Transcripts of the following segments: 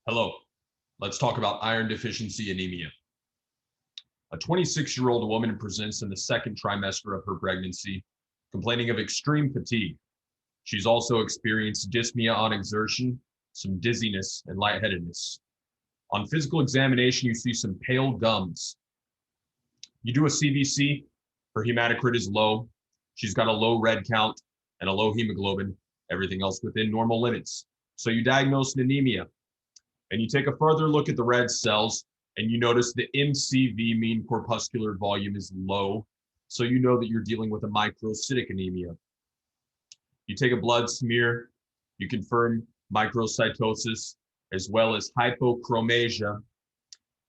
Hello, let's talk about iron deficiency anemia. A 26-year-old woman presents in the second trimester of her pregnancy, complaining of extreme fatigue. She's also experienced dyspnea on exertion, some dizziness, and lightheadedness. On physical examination, you see some pale gums. You do a CBC, her hematocrit is low. She's got a low red count and a low hemoglobin, everything else within normal limits. So you diagnose an anemia. And you take a further look at the red cells and you notice the MCV, mean corpuscular volume, is low. So you know that you're dealing with a microcytic anemia. You take a blood smear, you confirm microcytosis as well as hypochromasia.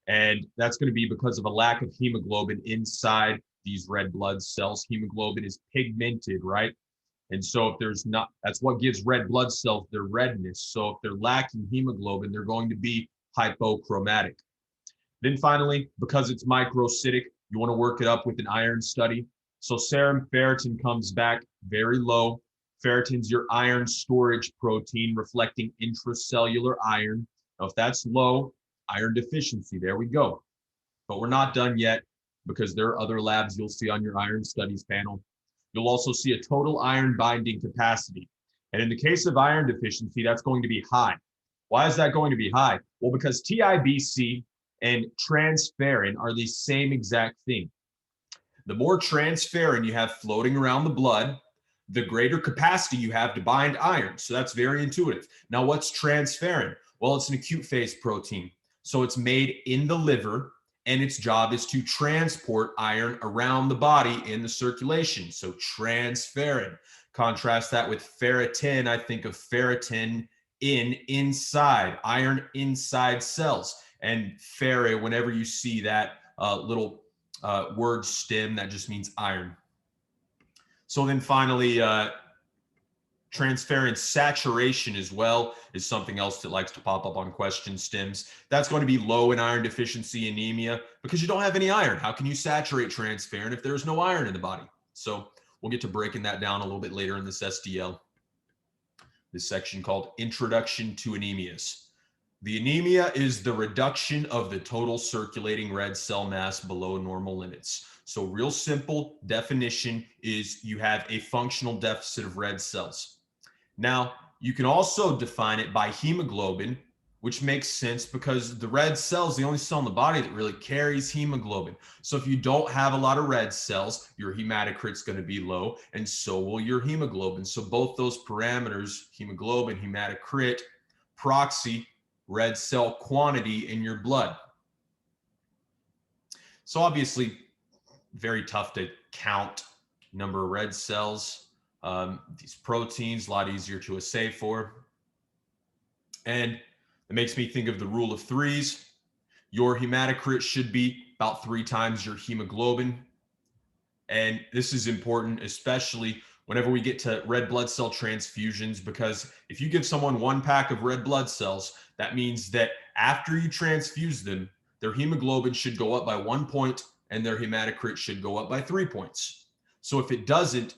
And that's going to be because of a lack of hemoglobin inside these red blood cells. Hemoglobin is pigmented, right? And so if there's not, that's what gives red blood cells their redness. So if they're lacking hemoglobin, they're going to be hypochromatic. Then finally, because it's microcytic, you want to work it up with an iron study. So serum ferritin comes back very low. Ferritin's your iron storage protein reflecting intracellular iron. Now, if that's low, iron deficiency, there we go. But we're not done yet because there are other labs you'll see on your iron studies panel. You'll also see a total iron binding capacity. And in the case of iron deficiency, that's going to be high. Why is that going to be high? Well, because TIBC and transferrin are the same exact thing. The more transferrin you have floating around the blood, the greater capacity you have to bind iron. So that's very intuitive. Now, what's transferrin? Well, it's an acute phase protein. So it's made in the liver, and its job is to transport iron around the body in the circulation. So transferrin. Contrast that with ferritin. I think of ferritin inside, iron inside cells. And ferri, whenever you see that little word stem, that just means iron. So then finally, transferrin saturation as well is something else that likes to pop up on question stems. That's going to be low in iron deficiency anemia because you don't have any iron. How can you saturate transferrin if there's no iron in the body? So we'll get to breaking that down a little bit later in this SDL. This section called Introduction to Anemias. The anemia is the reduction of the total circulating red cell mass below normal limits. So real simple definition is you have a functional deficit of red cells. Now, you can also define it by hemoglobin, which makes sense because the red cell is the only cell in the body that really carries hemoglobin. So if you don't have a lot of red cells, your hematocrit's going to be low, and so will your hemoglobin. So both those parameters, hemoglobin, hematocrit, proxy, red cell quantity in your blood. So obviously, very tough to count number of red cells. These proteins, a lot easier to assay for. And it makes me think of the rule of threes. Your hematocrit should be about 3 times your hemoglobin. And this is important, especially whenever we get to red blood cell transfusions, because if you give someone 1 pack of red blood cells, that means that after you transfuse them, their hemoglobin should go up by 1 point and their hematocrit should go up by 3 points. So if it doesn't,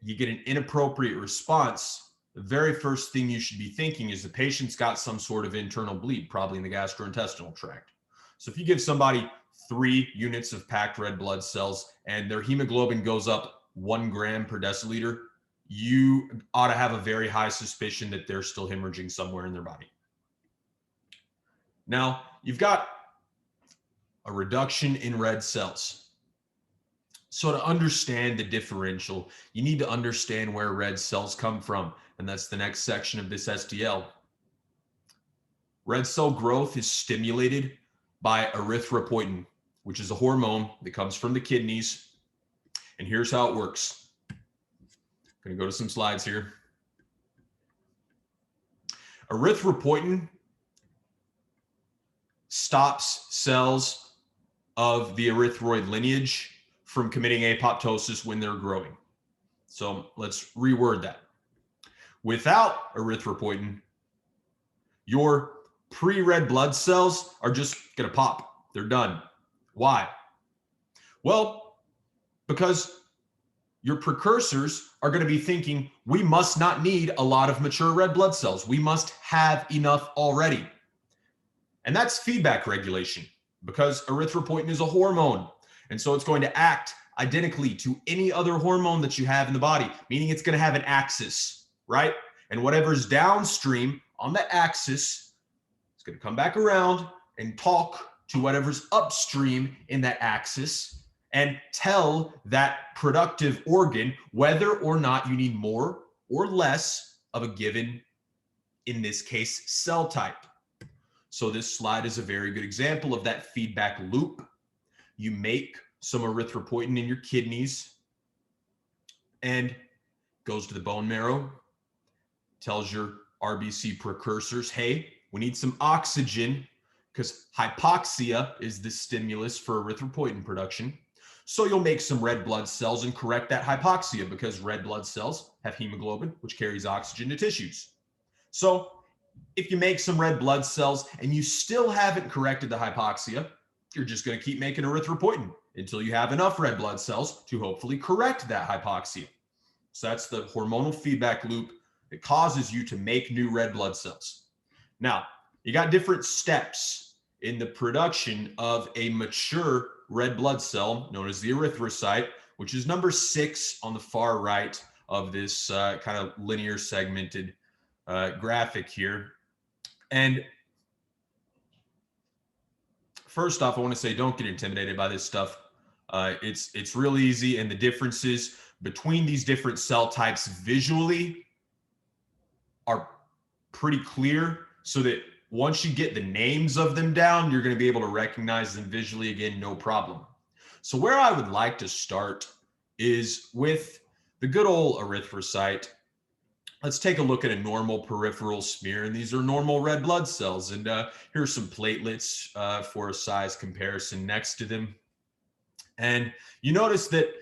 you get an inappropriate response. The very first thing you should be thinking is the patient's got some sort of internal bleed, probably in the gastrointestinal tract. So if you give somebody 3 units of packed red blood cells and their hemoglobin goes up 1 gram per deciliter, you ought to have a very high suspicion that they're still hemorrhaging somewhere in their body. Now, you've got a reduction in red cells. So to understand the differential, you need to understand where red cells come from. And that's the next section of this SDL. Red cell growth is stimulated by erythropoietin, which is a hormone that comes from the kidneys. And here's how it works. I'm going to go to some slides here. Erythropoietin stops cells of the erythroid lineage from committing apoptosis when they're growing. So let's reword that. Without erythropoietin, your pre-red blood cells are just going to pop. They're done. Why? Well, because your precursors are going to be thinking, we must not need a lot of mature red blood cells. We must have enough already. And that's feedback regulation, because erythropoietin is a hormone. And so it's going to act identically to any other hormone that you have in the body, meaning it's going to have an axis, right? And whatever's downstream on the axis is going to come back around and talk to whatever's upstream in that axis and tell that productive organ whether or not you need more or less of a given, in this case, cell type. So this slide is a very good example of that feedback loop. You make some erythropoietin in your kidneys and goes to the bone marrow, tells your RBC precursors, hey, we need some oxygen, because hypoxia is the stimulus for erythropoietin production. So you'll make some red blood cells and correct that hypoxia, because red blood cells have hemoglobin, which carries oxygen to tissues. So if you make some red blood cells and you still haven't corrected the hypoxia, you're just going to keep making erythropoietin until you have enough red blood cells to hopefully correct that hypoxia. So that's the hormonal feedback loop that causes you to make new red blood cells. Now, you got different steps in the production of a mature red blood cell known as the erythrocyte, which is number 6 on the far right of this kind of linear segmented graphic here. And first off, I want to say, don't get intimidated by this stuff. It's real easy, and the differences between these different cell types visually are pretty clear, so that once you get the names of them down, you're going to be able to recognize them visually again, no problem. So where I would like to start is with the good old erythrocyte. Let's take a look at a normal peripheral smear, and these are normal red blood cells. And here's some platelets for a size comparison next to them. And you notice that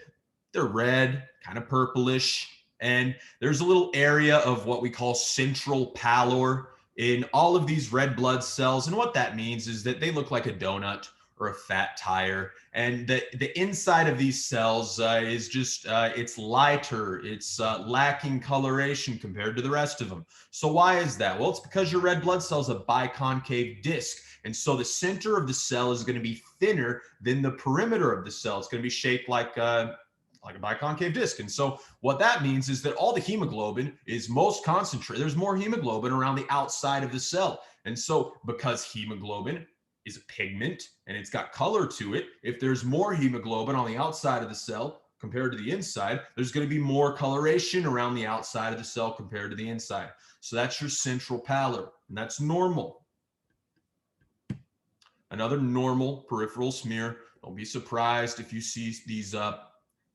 they're red, kind of purplish, and there's a little area of what we call central pallor in all of these red blood cells. And what that means is that they look like a donut or a fat tire. And the inside of these cells is just, it's lighter, it's lacking coloration compared to the rest of them. So why is that? Well, it's because your red blood cell is a biconcave disc. And so the center of the cell is going to be thinner than the perimeter of the cell. It's going to be shaped like a biconcave disc. And so what that means is that all the hemoglobin is most concentrated. There's more hemoglobin around the outside of the cell. And so because hemoglobin is a pigment and it's got color to it, if there's more hemoglobin on the outside of the cell compared to the inside, there's going to be more coloration around the outside of the cell compared to the inside. So that's your central pallor, and that's normal. Another normal peripheral smear. Don't be surprised if you see these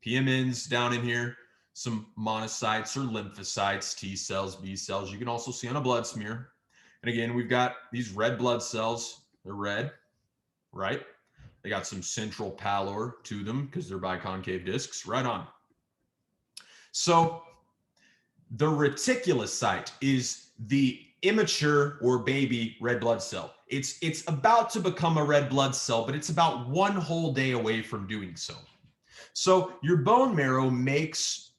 PMNs down in here, some monocytes or lymphocytes, T cells, B cells. You can also see on a blood smear. And again, we've got these red blood cells. They're red, right? They got some central pallor to them because they're biconcave discs. Right on. So the reticulocyte is the immature or baby red blood cell. It's about to become a red blood cell, but it's about 1 whole day away from doing so. So your bone marrow makes,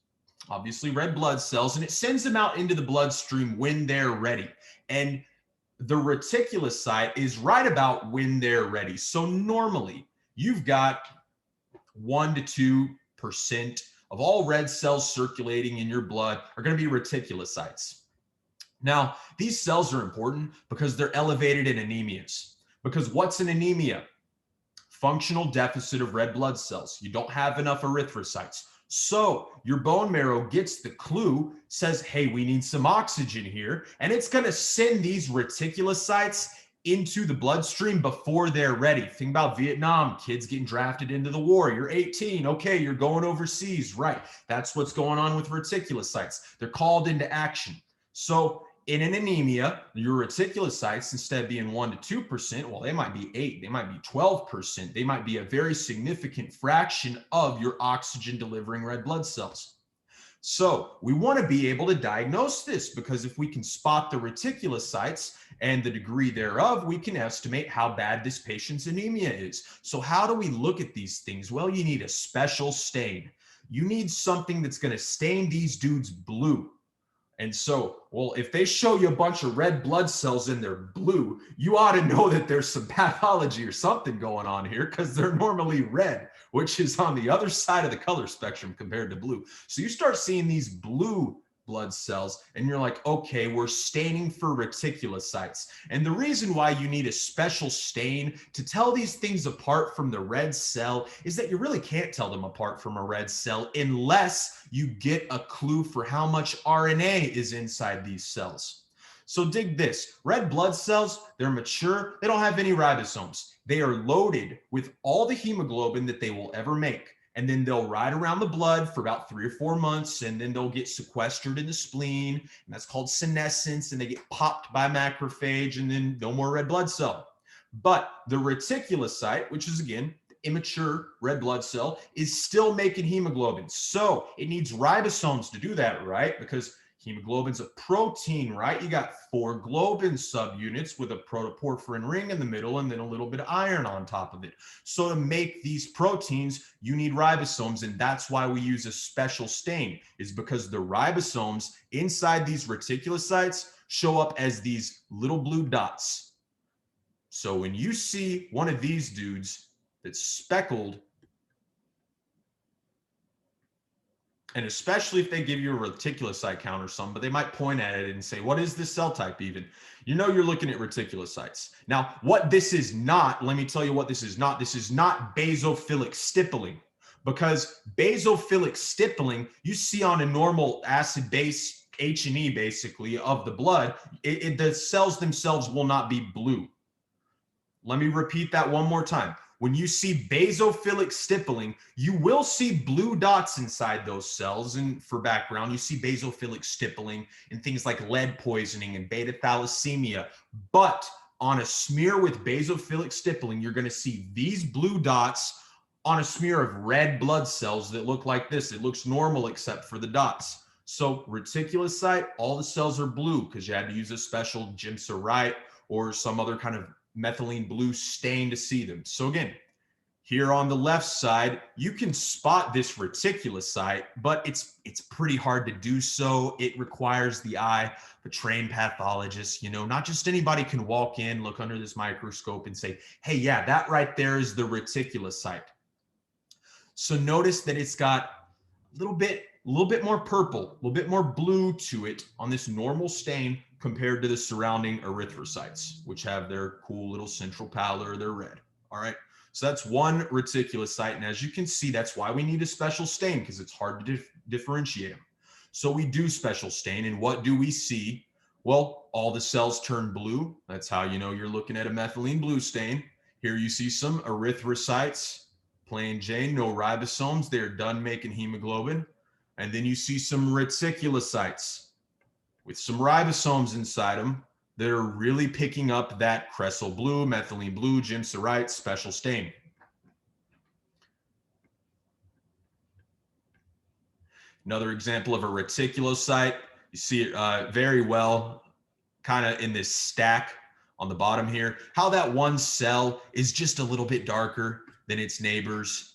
obviously, red blood cells, and it sends them out into the bloodstream when they're ready. And the reticulocyte is right about when they're ready. So normally, you've got 1 to 2% of all red cells circulating in your blood are going to be reticulocytes. Now, these cells are important because they're elevated in anemias. Because what's an anemia? Functional deficit of red blood cells. You don't have enough erythrocytes. So your bone marrow gets the clue, says, hey, we need some oxygen here. And it's going to send these reticulocytes into the bloodstream before they're ready. Think about Vietnam, kids getting drafted into the war. You're 18. Okay, you're going overseas. Right. That's what's going on with reticulocytes. They're called into action. So in an anemia, your reticulocytes, instead of being 1 to 2%, well, they might be 8, they might be 12%. They might be a very significant fraction of your oxygen delivering red blood cells. So we want to be able to diagnose this, because if we can spot the reticulocytes and the degree thereof, we can estimate how bad this patient's anemia is. So how do we look at these things? Well, you need a special stain. You need something that's going to stain these dudes blue. And so, well, if they show you a bunch of red blood cells and they're blue, you ought to know that there's some pathology or something going on here, because they're normally red, which is on the other side of the color spectrum compared to blue. So you start seeing these blue blood cells and you're like, okay, we're staining for reticulocytes. And the reason why you need a special stain to tell these things apart from the red cell is that you really can't tell them apart from a red cell unless you get a clue for how much RNA is inside these cells. So dig this, red blood cells, they're mature, they don't have any ribosomes. They are loaded with all the hemoglobin that they will ever make. And then they'll ride around the blood for about 3 or 4 months, and then they'll get sequestered in the spleen, and that's called senescence, and they get popped by macrophage, and then no more red blood cell. But the reticulocyte, which is again immature red blood cell, is still making hemoglobin. So it needs ribosomes to do that, right? Because hemoglobin's a protein, right? You got 4 globin subunits with a protoporphyrin ring in the middle and then a little bit of iron on top of it. So to make these proteins, you need ribosomes, and that's why we use a special stain, is because the ribosomes inside these reticulocytes show up as these little blue dots. So when you see one of these dudes that's speckled, and especially if they give you a reticulocyte count or something, but they might point at it and say, what is this cell type even? You know you're looking at reticulocytes. Now, what this is not, let me tell you what this is not. This is not basophilic stippling, because basophilic stippling you see on a normal acid base H&E basically of the blood, the cells themselves will not be blue. Let me repeat that one more time. When you see basophilic stippling, you will see blue dots inside those cells. And for background, you see basophilic stippling in things like lead poisoning and beta thalassemia. But on a smear with basophilic stippling, you're going to see these blue dots on a smear of red blood cells that look like this. It looks normal except for the dots. So reticulocyte, all the cells are blue because you had to use a special Gimsa or some other kind of methylene blue stain to see them. So again, here on the left side, you can spot this reticulocyte, but it's pretty hard to do so. It requires the eye of a trained pathologist. You know, not just anybody can walk in, look under this microscope and say, hey, yeah, that right there is the reticulocyte. So notice that it's got a little bit more purple, a little bit more blue to it on this normal stain compared to the surrounding erythrocytes, which have their cool little central pallor, they're red. All right, so that's one reticulocyte. And as you can see, that's why we need a special stain, because it's hard to differentiate them. So we do special stain, and what do we see? Well, all the cells turn blue. That's how you know you're looking at a methylene blue stain. Here you see some erythrocytes, plain Jane, no ribosomes. They're done making hemoglobin. And then you see some reticulocytes with some ribosomes inside them that are really picking up that crescel blue, methylene blue, Gimsa special stain. Another example of a reticulocyte, you see it very well kind of in this stack on the bottom here, how that one cell is just a little bit darker than its neighbors.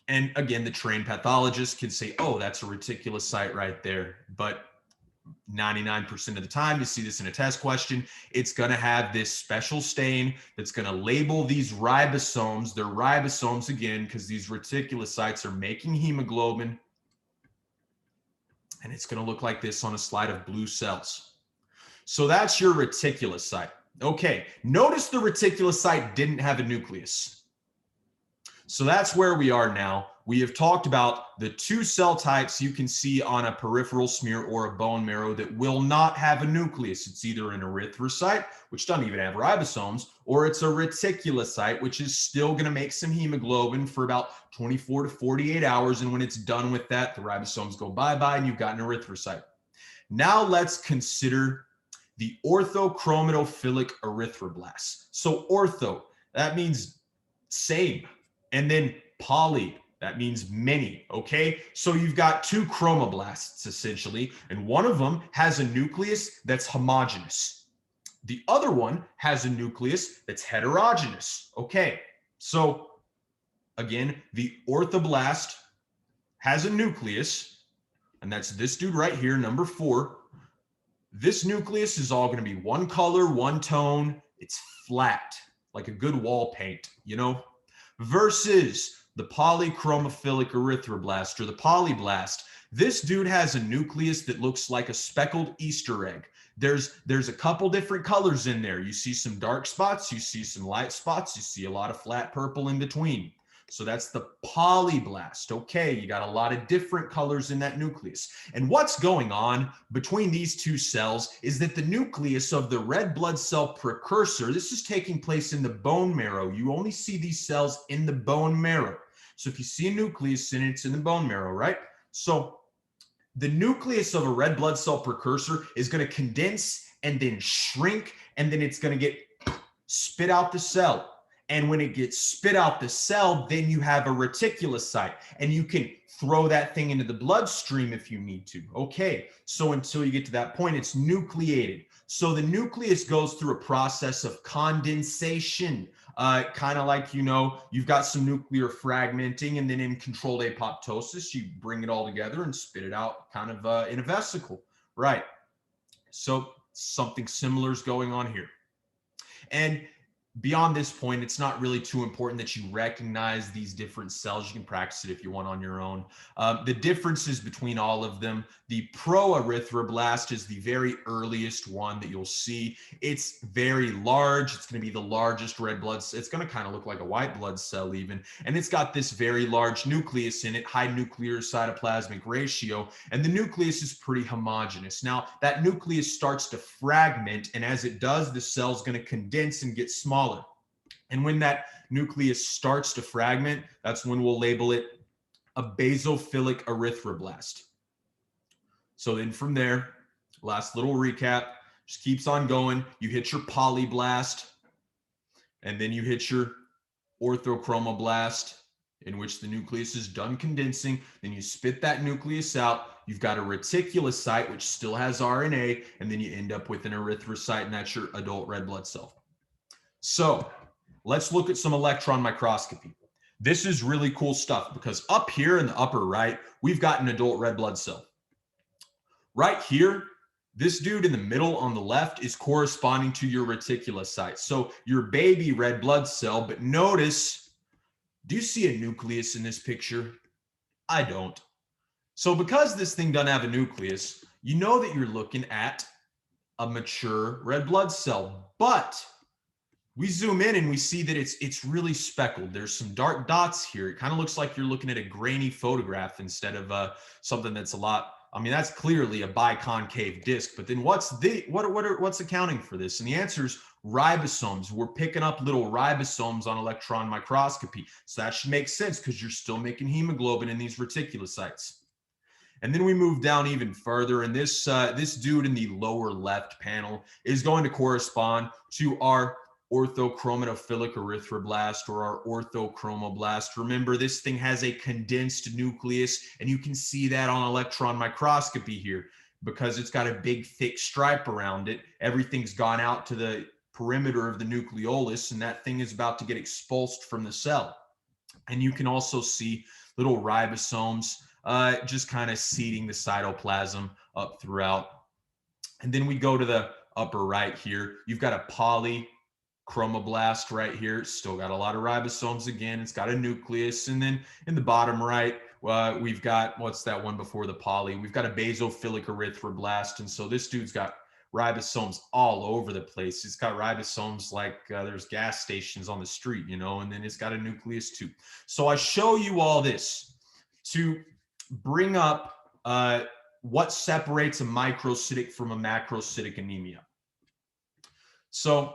And again, the trained pathologist can say, oh, that's a reticulocyte right there. But 99% of the time, you see this in a test question, it's going to have this special stain that's going to label these ribosomes. They're ribosomes again, because these reticulocytes are making hemoglobin. And it's going to look like this on a slide of blue cells. So that's your reticulocyte. Okay, notice the reticulocyte didn't have a nucleus. So that's where we are now. We have talked about the 2 cell types you can see on a peripheral smear or a bone marrow that will not have a nucleus. It's either an erythrocyte, which doesn't even have ribosomes, or it's a reticulocyte, which is still going to make some hemoglobin for about 24 to 48 hours. And when it's done with that, the ribosomes go bye-bye and you've got an erythrocyte. Now let's consider the orthochromadophilic erythroblasts. So ortho, that means same. And then poly, that means many, okay? So you've got 2 chromoblasts essentially, and one of them has a nucleus that's homogeneous. The other one has a nucleus that's heterogeneous, okay? So again, the orthoblast has a nucleus, and that's this dude right here, number 4. This nucleus is all going to be one color, one tone. It's flat, like a good wall paint, you know, versus the polychromophilic erythroblast or the polyblast. This dude has a nucleus that looks like a speckled Easter egg. There's a couple different colors in there. You see some dark spots, you see some light spots, you see a lot of flat purple in between. So that's the polyblast. Okay, you got a lot of different colors in that nucleus. And what's going on between these two cells is that the nucleus of the red blood cell precursor, this is taking place in the bone marrow. You only see these cells in the bone marrow. So if you see a nucleus in it, it's in the bone marrow, right? So the nucleus of a red blood cell precursor is going to condense and then shrink, and then it's going to get spit out the cell. And when it gets spit out the cell, then you have a reticulocyte, and you can throw that thing into the bloodstream if you need to. Okay, so until you get to that point, it's nucleated. So the nucleus goes through a process of condensation, kind of like, you know, you've got some nuclear fragmenting, and then in controlled apoptosis, you bring it all together and spit it out kind of in a vesicle, right? So something similar is going on here. And beyond this point, it's not really too important that you recognize these different cells. You can practice it if you want on your own. The differences between all of them, the proerythroblast is the very earliest one that you'll see. It's very large. It's going to be the largest red blood cell. It's going to kind of look like a white blood cell even. And it's got this very large nucleus in it, high nuclear cytoplasmic ratio. And the nucleus is pretty homogeneous. Now, that nucleus starts to fragment. And as it does, the cell's going to condense and get smaller. And when that nucleus starts to fragment, that's when we'll label it a basophilic erythroblast. So then from there, last little recap, just keeps on going. You hit your polyblast, and then you hit your orthochromoblasts, in which the nucleus is done condensing. Then you spit that nucleus out. You've got a reticulocyte, which still has RNA, and then you end up with an erythrocyte, and that's your adult red blood cell. So let's look at some electron microscopy. This is really cool stuff because up here in the upper right, we've got an adult red blood cell. Right here, this dude in the middle on the left is corresponding to your reticulocyte. So your baby red blood cell, but notice, do you see a nucleus in this picture? I don't. So because this thing doesn't have a nucleus, you know that you're looking at a mature red blood cell, but we zoom in and we see that it's really speckled. There's some dark dots here. It kind of looks like you're looking at a grainy photograph instead of something that's a lot. I mean, that's clearly a biconcave disc. But then what's accounting for this? And the answer is ribosomes. We're picking up little ribosomes on electron microscopy. So that should make sense because you're still making hemoglobin in these reticulocytes. And then we move down even further, and this dude in the lower left panel is going to correspond to our orthochromatophilic erythroblast or our orthochromoblasts. Remember, this thing has a condensed nucleus, and you can see that on electron microscopy here because it's got a big thick stripe around it. Everything's gone out to the perimeter of the nucleolus, and that thing is about to get expulsed from the cell. And you can also see little ribosomes just kind of seeding the cytoplasm up throughout. And then we go to the upper right here. You've got a polychromoblast right here. It's still got a lot of ribosomes again. It's got a nucleus. And then in the bottom right, we've got, what's that one before the poly? We've got a basophilic erythroblast. And so this dude's got ribosomes all over the place. It's got ribosomes like there's gas stations on the street, you know, and then it's got a nucleus too. So I show you all this to bring up what separates a microcytic from a macrocytic anemia. So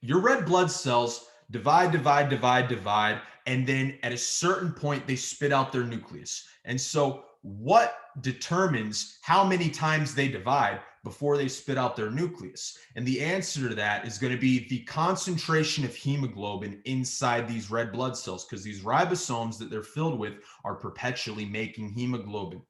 your red blood cells divide, and then at a certain point, they spit out their nucleus. And so what determines how many times they divide before they spit out their nucleus? And the answer to that is going to be the concentration of hemoglobin inside these red blood cells, because these ribosomes that they're filled with are perpetually making hemoglobin.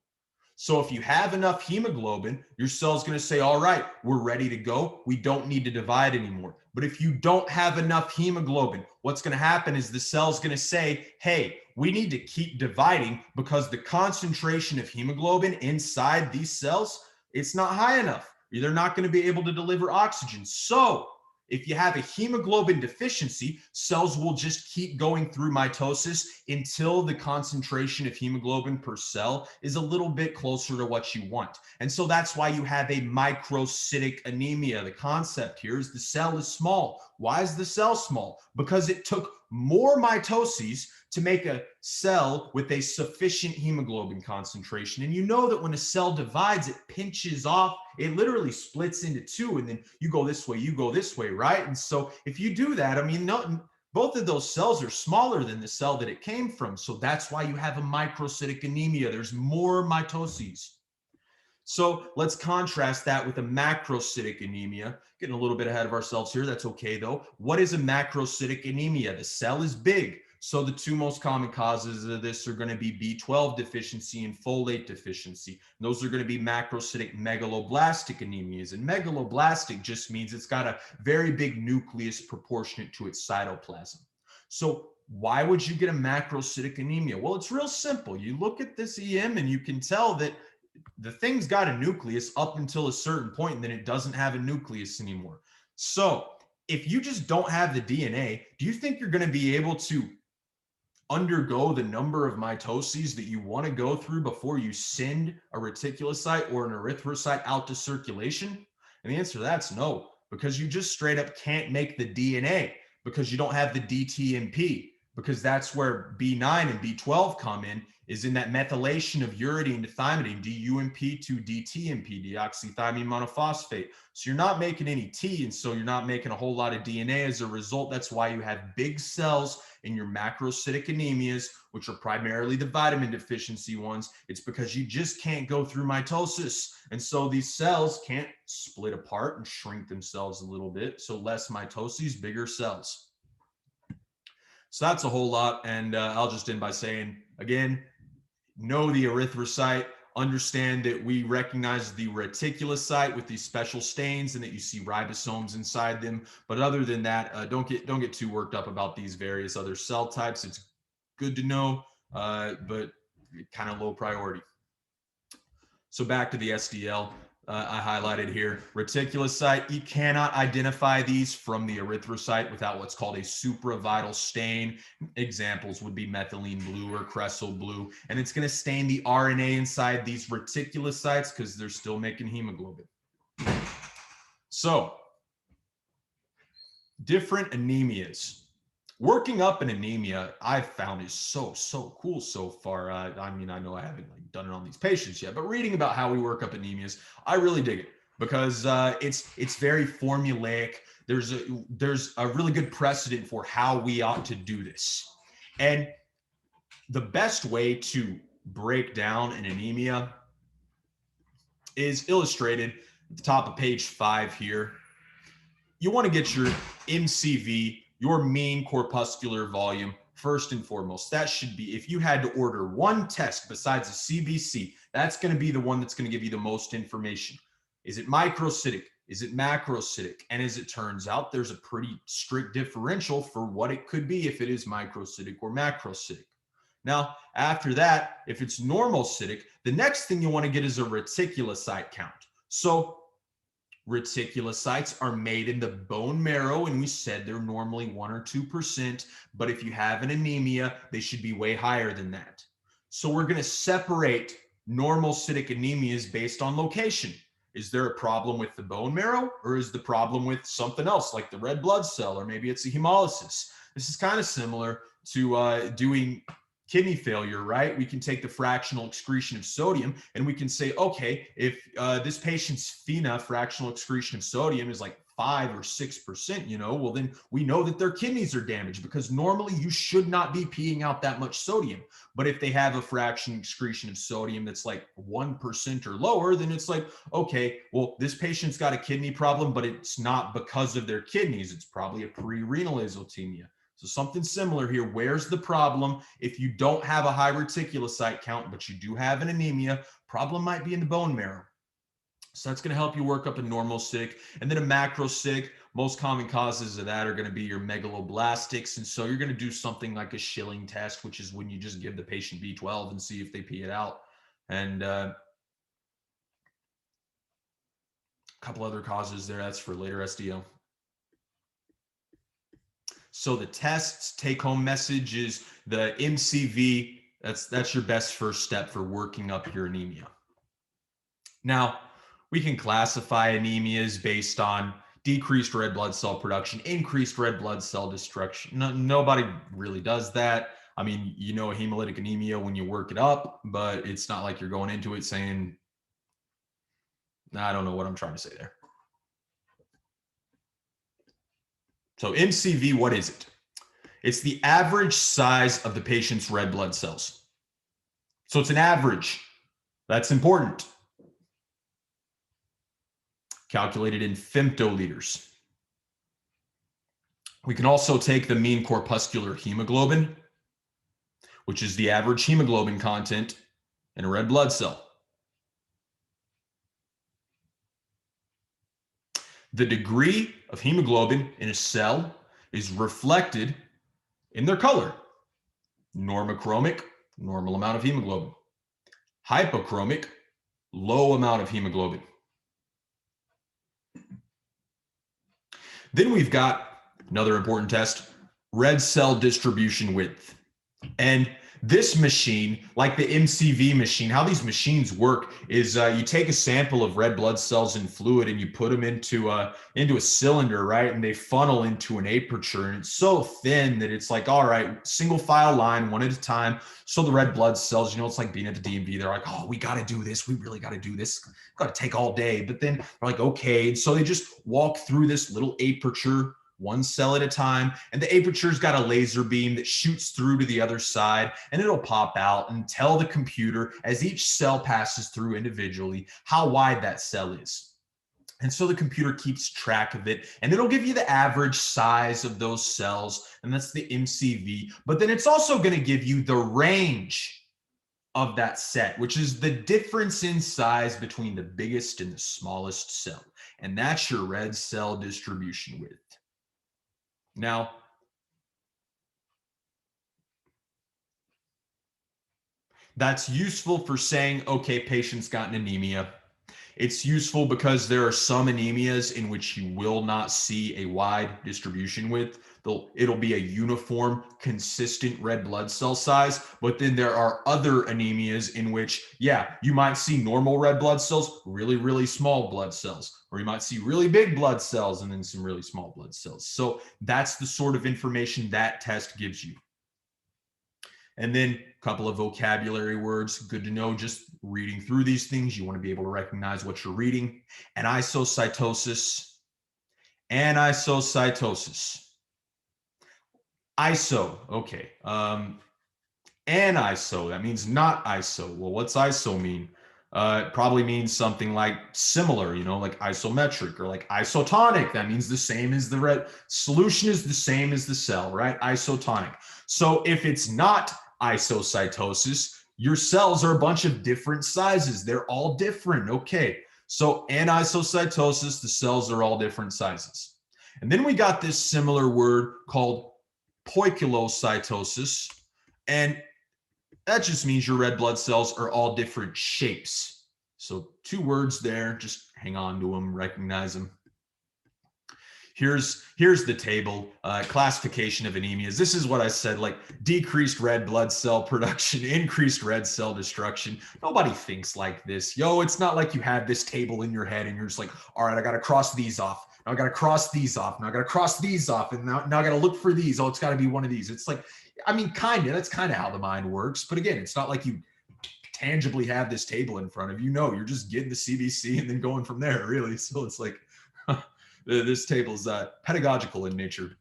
So if you have enough hemoglobin, your cell's going to say, all right, we're ready to go. We don't need to divide anymore. But if you don't have enough hemoglobin, what's going to happen is the cell's going to say, hey, we need to keep dividing because the concentration of hemoglobin inside these cells It's not high enough. They're not going to be able to deliver oxygen. So if you have a hemoglobin deficiency, cells will just keep going through mitosis until the concentration of hemoglobin per cell is a little bit closer to what you want. And so that's why you have a microcytic anemia. The concept here is the cell is small. Why is the cell small? Because it took more mitoses to make a cell with a sufficient hemoglobin concentration. And you know that when a cell divides, it pinches off. It literally splits into two, and then you go this way, you go this way, right? And so if you do that, I mean, both of those cells are smaller than the cell that it came from. So that's why you have a microcytic anemia. There's more mitoses. So let's contrast that with a macrocytic anemia. Getting a little bit ahead of ourselves here. That's okay though. What is a macrocytic anemia? The cell is big. So the two most common causes of this are going to be B12 deficiency and folate deficiency. And those are going to be macrocytic megaloblastic anemias. And megaloblastic just means it's got a very big nucleus proportionate to its cytoplasm. So why would you get a macrocytic anemia? Well, it's real simple. You look at this EM and you can tell that the thing's got a nucleus up until a certain point, and then it doesn't have a nucleus anymore. So if you just don't have the DNA, do you think you're going to be able to undergo the number of mitoses that you want to go through before you send a reticulocyte or an erythrocyte out to circulation? And the answer to that's no, because you just straight up can't make the DNA because you don't have the DTMP, because that's where B9 and B12 come in, is in that methylation of uridine to thymidine, DUMP to DTMP, deoxythymine monophosphate. So you're not making any T, and so you're not making a whole lot of DNA as a result. That's why you have big cells in your macrocytic anemias, which are primarily the vitamin deficiency ones. It's because you just can't go through mitosis. And so these cells can't split apart and shrink themselves a little bit. So less mitoses, bigger cells. So that's a whole lot. And I'll just end by saying, again, know the erythrocyte, understand that we recognize the reticulocyte with these special stains and that you see ribosomes inside them. But other than that, don't get too worked up about these various other cell types. It's good to know, but kind of low priority. So back to the SDL. I highlighted here, reticulocyte, you cannot identify these from the erythrocyte without what's called a supravital stain. Examples would be methylene blue or cresol blue, and it's going to stain the RNA inside these reticulocytes because they're still making hemoglobin. So, different anemias. Working up an anemia, I've found is so cool so far. I mean, I know I haven't done it on these patients yet, but reading about how we work up anemias, I really dig it because it's very formulaic. There's a really good precedent for how we ought to do this, and the best way to break down an anemia is illustrated at the top of page 5 here. You want to get your MCV, your mean corpuscular volume, first and foremost. That should be, if you had to order one test besides a CBC, that's going to be the one that's going to give you the most information. Is it microcytic? Is it macrocytic? And as it turns out, there's a pretty strict differential for what it could be if it is microcytic or macrocytic. Now, after that, if it's normalcytic, the next thing you want to get is a reticulocyte count. So reticulocytes are made in the bone marrow, and we said they're normally 1 or 2%, but if you have an anemia, they should be way higher than that. So we're going to separate normalcytic anemias based on location. Is there a problem with the bone marrow, or is the problem with something else like the red blood cell, or maybe it's a hemolysis? This is kind of similar to doing kidney failure, right? We can take the fractional excretion of sodium and we can say, okay, if this patient's FeNA, fractional excretion of sodium, is like 5 or 6%, well, then we know that their kidneys are damaged because normally you should not be peeing out that much sodium. But if they have a fractional excretion of sodium that's like 1% or lower, then it's like, okay, well, this patient's got a kidney problem, but it's not because of their kidneys. It's probably a pre-renal azotemia. So something similar here. Where's the problem? If you don't have a high reticulocyte count, but you do have an anemia, problem might be in the bone marrow. So that's going to help you work up a normalcytic. And then a macrocytic, most common causes of that are going to be your megaloblastics. And so you're going to do something like a Schilling test, which is when you just give the patient B12 and see if they pee it out. And A couple other causes there. That's for later SDO. So the test's take-home message is the MCV. That's your best first step for working up your anemia. Now, we can classify anemias based on decreased red blood cell production, increased red blood cell destruction. Nobody really does that. I mean, you know, a hemolytic anemia when you work it up, but it's not like you're going into it saying, I don't know what I'm trying to say there. So MCV, what is it? It's the average size of the patient's red blood cells. So it's an average. That's important. Calculated in femtoliters. We can also take the mean corpuscular hemoglobin, which is the average hemoglobin content in a red blood cell. The degree of hemoglobin in a cell is reflected in their color. Normochromic, normal amount of hemoglobin. Hypochromic, low amount of hemoglobin. Then we've got another important test, red cell distribution width. And this machine, like the MCV machine, how these machines work is you take a sample of red blood cells in fluid and you put them into a cylinder, right? And they funnel into an aperture, and it's so thin that it's like, all right, single file line, one at a time. So the red blood cells, you know, it's like being at the DMV. They're like, oh, we got to do this. We really got to do this. Got to take all day. But then they're like, okay. And so they just walk through this little aperture, one cell at a time, and the aperture's got a laser beam that shoots through to the other side, and it'll pop out and tell the computer as each cell passes through individually how wide that cell is. And so the computer keeps track of it, and it'll give you the average size of those cells, and that's the MCV. But then it's also going to give you the range of that set, which is the difference in size between the biggest and the smallest cell. And that's your red cell distribution width. Now, that's useful for saying, okay, patient's got an anemia. It's useful because there are some anemias in which you will not see a wide distribution width. It'll be a uniform, consistent red blood cell size. But then there are other anemias in which, yeah, you might see normal red blood cells, really, really small blood cells, or you might see really big blood cells and then some really small blood cells. So that's the sort of information that test gives you. And then a couple of vocabulary words, good to know just reading through these things. You want to be able to recognize what you're reading. Anisocytosis, anisocytosis. ISO, okay. Aniso, that means not ISO. Well, what's ISO mean? It probably means something like similar, you know, like isometric or like isotonic. That means the same as the red solution is the same as the cell, right? Isotonic. So if it's not isocytosis, your cells are a bunch of different sizes. They're all different. Okay. So anisocytosis, the cells are all different sizes. And then we got this similar word called poikilocytosis, and that just means your red blood cells are all different shapes. So two words there, just hang on to them, recognize them. Here's the table, classification of anemias. This is what I said, like decreased red blood cell production, increased red cell destruction. Nobody thinks like this. Yo, it's not like you have this table in your head and you're just like, all right, I got to cross these off. Now I got to cross these off. Now I got to cross these off. And now I got to look for these. Oh, it's got to be one of these. It's like, I mean, that's kind of how the mind works. But again, it's not like you tangibly have this table in front of you. No, you're just getting the CBC and then going from there, really. So it's like, this table is pedagogical in nature.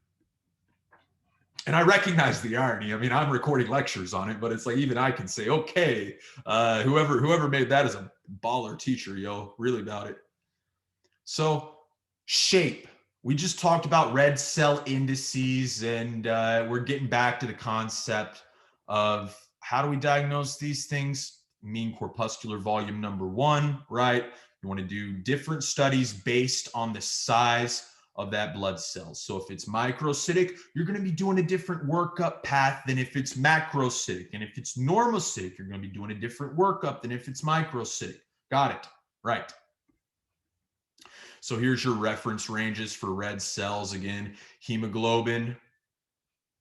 And I recognize the irony. I mean, I'm recording lectures on it, but it's like, even I can say, okay, whoever made that is a baller teacher, yo, really about it. So shape. We just talked about red cell indices, and we're getting back to the concept of how do we diagnose these things? Mean corpuscular volume number 1, right? You want to do different studies based on the size of that blood cell. So if it's microcytic, you're going to be doing a different workup path than if it's macrocytic. And if it's normocytic, you're going to be doing a different workup than if it's microcytic. Got it. Right. So here's your reference ranges for red cells. Again, hemoglobin,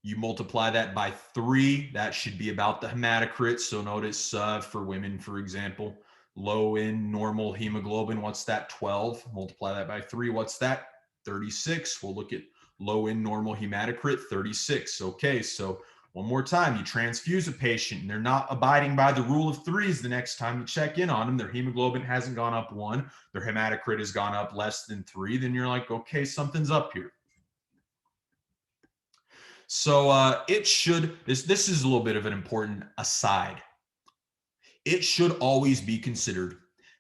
you multiply that by 3, that should be about the hematocrit. So notice for women, for example, low in normal hemoglobin, what's that? 12. Multiply that by 3, what's that? 36. We'll look at low in normal hematocrit, 36. Okay, so one more time, you transfuse a patient and they're not abiding by the rule of 3s the next time you check in on them. Their hemoglobin hasn't gone up 1, their hematocrit has gone up less than 3. Then you're like, okay, something's up here. So it should, this is a little bit of an important aside. It should always be considered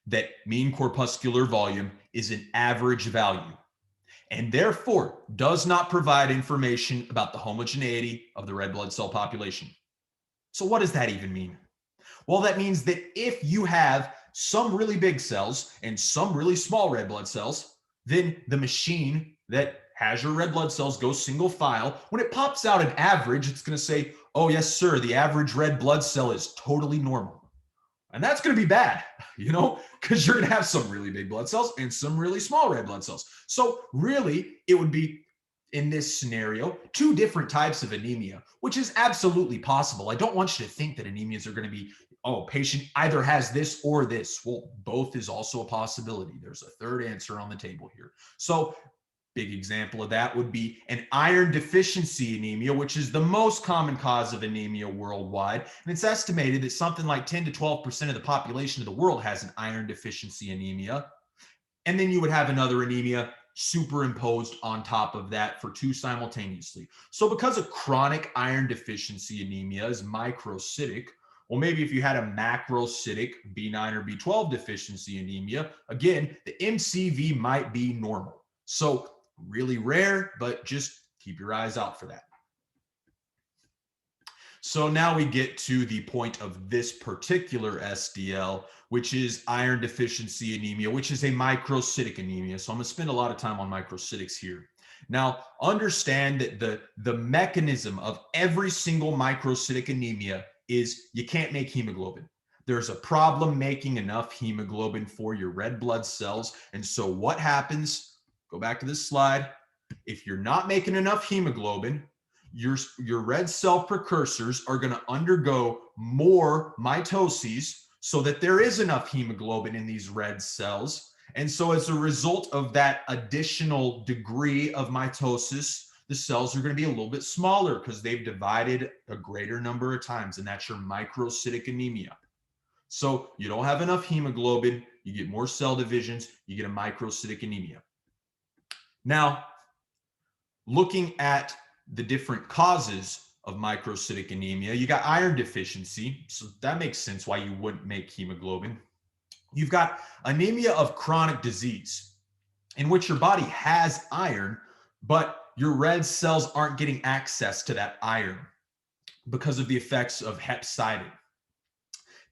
that mean corpuscular volume is an average value and therefore does not provide information about the homogeneity of the red blood cell population. So what does that even mean? Well, that means that if you have some really big cells and some really small red blood cells, then the machine that has your red blood cells go single file. When it pops out an average, it's going to say, oh, yes, sir, the average red blood cell is totally normal. And that's going to be bad, because you're going to have some really big blood cells and some really small red blood cells. So really, it would be, in this scenario, 2 different types of anemia, which is absolutely possible. I don't want you to think that anemias are going to be, oh, patient either has this or this. Well, both is also a possibility. There's a third answer on the table here. So big example of that would be an iron deficiency anemia, which is the most common cause of anemia worldwide. And it's estimated that something like 10 to 12% of the population of the world has an iron deficiency anemia. And then you would have another anemia superimposed on top of that for 2 simultaneously. So because a chronic iron deficiency anemia is microcytic, well, maybe if you had a macrocytic B9 or B12 deficiency anemia, again, the MCV might be normal. So really rare, but just keep your eyes out for that. So now we get to the point of this particular SDL, which is iron deficiency anemia, which is a microcytic anemia. So I'm going to spend a lot of time on microcytics here. Now, understand that the mechanism of every single microcytic anemia is you can't make hemoglobin. There's a problem making enough hemoglobin for your red blood cells. And so what happens? Go back to this slide. If you're not making enough hemoglobin, your red cell precursors are going to undergo more mitoses so that there is enough hemoglobin in these red cells. And so as a result of that additional degree of mitosis, the cells are going to be a little bit smaller because they've divided a greater number of times, and that's your microcytic anemia. So you don't have enough hemoglobin, you get more cell divisions, you get a microcytic anemia. Now, looking at the different causes of microcytic anemia, you got iron deficiency, so that makes sense why you wouldn't make hemoglobin. You've got anemia of chronic disease, in which your body has iron, but your red cells aren't getting access to that iron because of the effects of hepcidin.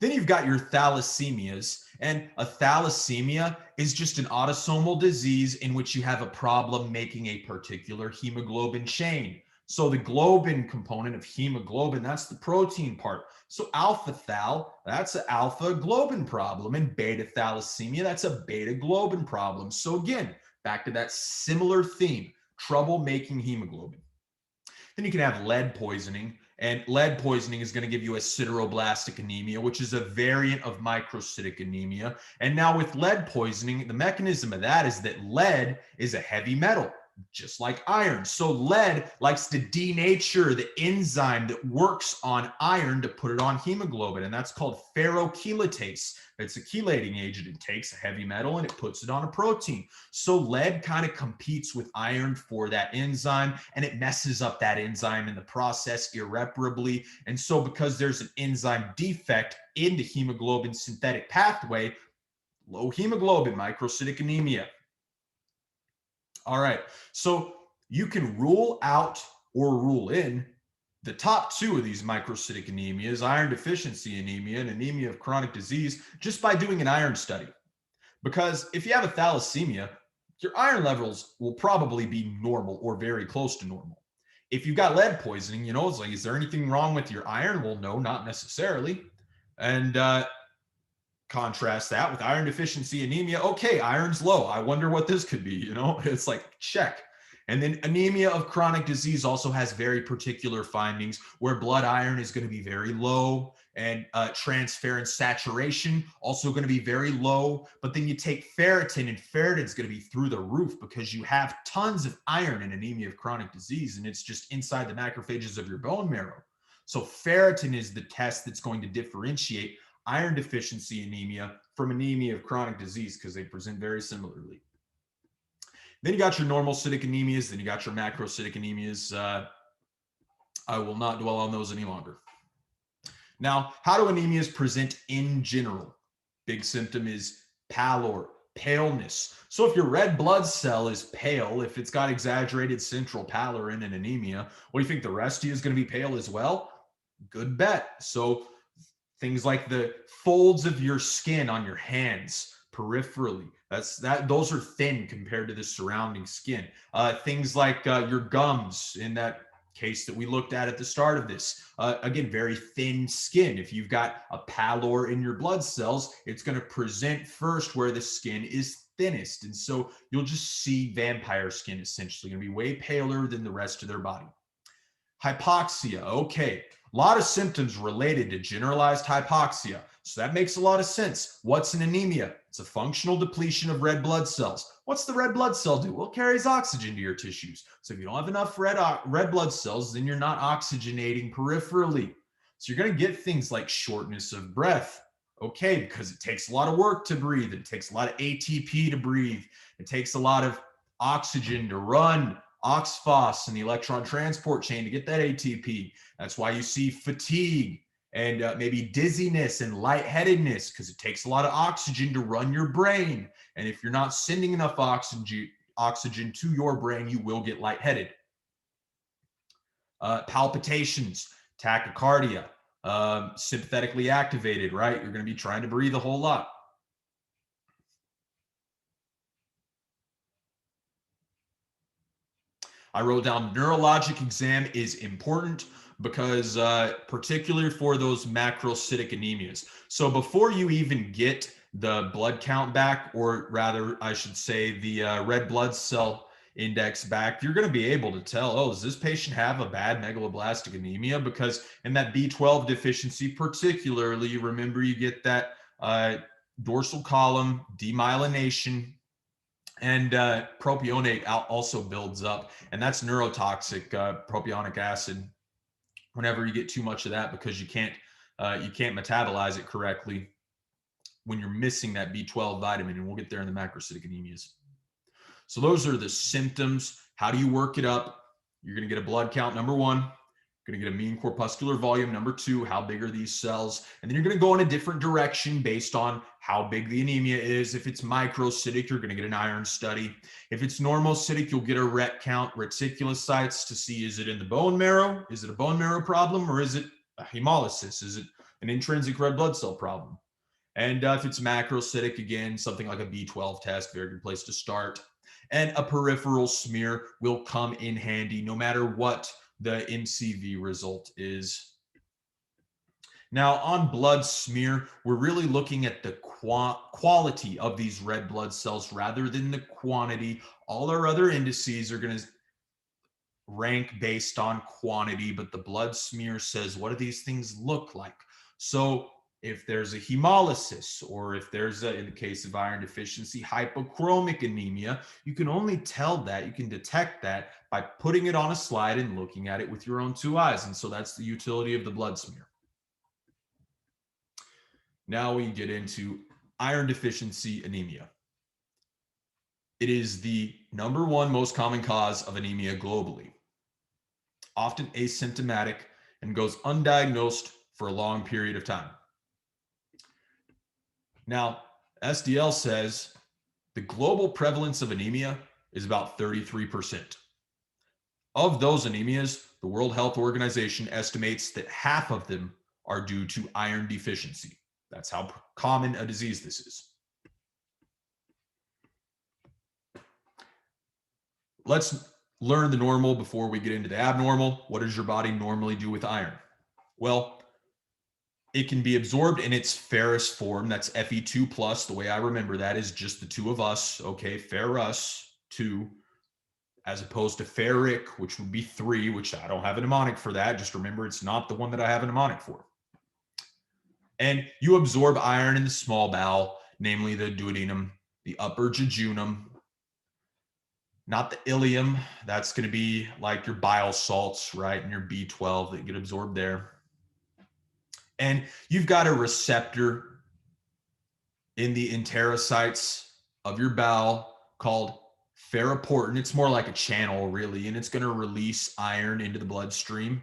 Then you've got your thalassemias, and a thalassemia is just an autosomal disease in which you have a problem making a particular hemoglobin chain. So the globin component of hemoglobin, that's the protein part. So alpha thal, that's an alpha globin problem, and beta thalassemia, that's a beta globin problem. So again, back to that similar theme, trouble making hemoglobin. Then you can have lead poisoning. And lead poisoning is going to give you a sideroblastic anemia, which is a variant of microcytic anemia. And now with lead poisoning, the mechanism of that is that lead is a heavy metal, just like iron. So lead likes to denature the enzyme that works on iron to put it on hemoglobin, and that's called ferrochelatase. It's a chelating agent. It takes a heavy metal and it puts it on a protein. So lead kind of competes with iron for that enzyme, and it messes up that enzyme in the process irreparably. And so because there's an enzyme defect in the hemoglobin synthetic pathway, low hemoglobin, microcytic anemia. All right, so you can rule out or rule in the top 2 of these microcytic anemias, iron deficiency anemia and anemia of chronic disease, just by doing an iron study. Because if you have a thalassemia, your iron levels will probably be normal or very close to normal. If you've got lead poisoning, it's like, is there anything wrong with your iron? Well, no, not necessarily. And Contrast that with iron deficiency anemia. Okay, iron's low. I wonder what this could be. You know, it's like check. And then anemia of chronic disease also has very particular findings where blood iron is going to be very low, and transferrin saturation also going to be very low. But then you take ferritin, and ferritin's going to be through the roof because you have tons of iron in anemia of chronic disease, and it's just inside the macrophages of your bone marrow. So ferritin is the test that's going to differentiate iron deficiency anemia from anemia of chronic disease because they present very similarly. Then you got your normal cytic anemias, then you got your macrocytic anemias. I will not dwell on those any longer. Now, how do anemias present in general? Big symptom is pallor, paleness. So if your red blood cell is pale, if it's got exaggerated central pallor in an anemia, what do you think, the rest of you is going to be pale as well? Good bet. So things like the folds of your skin on your hands peripherally, those are thin compared to the surrounding skin. Things like your gums in that case that we looked at the start of this. Again, very thin skin. If you've got a pallor in your blood cells, it's going to present first where the skin is thinnest. And so you'll just see vampire skin, essentially going to be way paler than the rest of their body. Hypoxia. Okay. A lot of symptoms related to generalized hypoxia. So that makes a lot of sense. What's an anemia? It's a functional depletion of red blood cells. What's the red blood cell do? Well, it carries oxygen to your tissues. So if you don't have enough red blood cells, then you're not oxygenating peripherally. So you're going to get things like shortness of breath. Okay, because it takes a lot of work to breathe. It takes a lot of ATP to breathe. It takes a lot of oxygen to run oxphos and the electron transport chain to get that ATP. That's why you see fatigue and maybe dizziness and lightheadedness, because it takes a lot of oxygen to run your brain. And if you're not sending enough oxygen to your brain, you will get lightheaded. Palpitations, tachycardia, sympathetically activated, right? You're going to be trying to breathe a whole lot. I wrote down neurologic exam is important because particularly for those macrocytic anemias. So before you even get the blood count back, or rather I should say the red blood cell index back, you're going to be able to tell, oh, does this patient have a bad megaloblastic anemia? Because in that B12 deficiency particularly, you remember you get that dorsal column demyelination, and propionate also builds up, and that's neurotoxic, propionic acid, whenever you get too much of that, because you can't metabolize it correctly when you're missing that B12 vitamin, and we'll get there in the macrocytic anemias. So those are the symptoms. How do you work it up? You're going to get a blood count, number one. You're going to get a mean corpuscular volume, number two. How big are these cells? And then you're going to go in a different direction based on how big the anemia is. If it's microcytic, you're going to get an iron study. If it's normocytic, you'll get a ret count, reticulocytes, to see, is it in the bone marrow? Is it a bone marrow problem, or is it a hemolysis? Is it an intrinsic red blood cell problem? And if it's macrocytic, again, something like a B12 test, very good place to start. And a peripheral smear will come in handy no matter what the MCV result is. Now on blood smear, we're really looking at the quality of these red blood cells rather than the quantity. All our other indices are going to rank based on quantity, but the blood smear says, what do these things look like? So if there's a hemolysis, or if there's in the case of iron deficiency, hypochromic anemia, you can only tell that, you can detect that by putting it on a slide and looking at it with your own two eyes. And so that's the utility of the blood smear. Now we get into iron deficiency anemia. It is the number one most common cause of anemia globally, often asymptomatic and goes undiagnosed for a long period of time. Now, SDL says the global prevalence of anemia is about 33%. Of those anemias, the World Health Organization estimates that half of them are due to iron deficiency. That's how common a disease this is. Let's learn the normal before we get into the abnormal. What does your body normally do with iron? Well, It can be absorbed in its ferrous form. That's Fe2 plus. The way I remember that is just the two of us. Okay, ferrous 2, as opposed to ferric, which would be 3, which I don't have a mnemonic for that. Just remember it's not the one that I have a mnemonic for. And you absorb iron in the small bowel, namely the duodenum, the upper jejunum, not the ileum. That's going to be like your bile salts, right? And your B12 that get absorbed there. And you've got a receptor in the enterocytes of your bowel called ferroportin. It's more like a channel, really, and it's going to release iron into the bloodstream.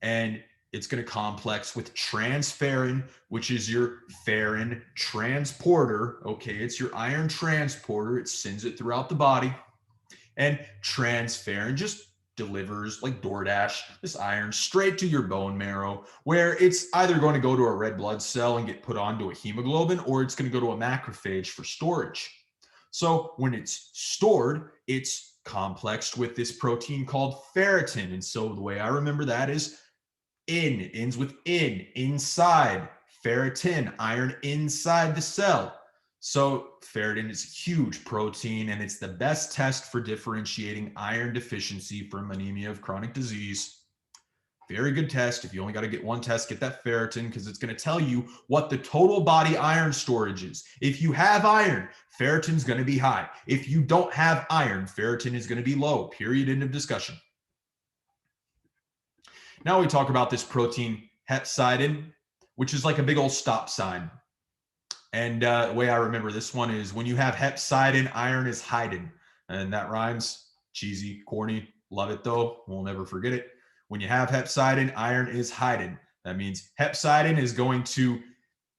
And it's going to complex with transferrin, which is your ferrin transporter. Okay, it's your iron transporter. It sends it throughout the body. And transferrin just delivers, like DoorDash, this iron straight to your bone marrow, where it's either going to go to a red blood cell and get put onto a hemoglobin, or it's going to go to a macrophage for storage. So when it's stored, it's complexed with this protein called ferritin. And so the way I remember that is it ends with inside, ferritin, iron inside the cell. So ferritin is a huge protein, and it's the best test for differentiating iron deficiency from anemia of chronic disease. Very good test. If you only got to get one test, get that ferritin, because it's going to tell you what the total body iron storage is. If you have iron, ferritin is going to be high. If you don't have iron, ferritin is going to be low. Period. End of discussion. Now we talk about this protein hepcidin, which is like a big old stop sign. And the way I remember this one is when you have hepcidin, iron is hiding. And that rhymes. Cheesy, corny. Love it though. We'll never forget it. When you have hepcidin, iron is hiding. That means hepcidin is going to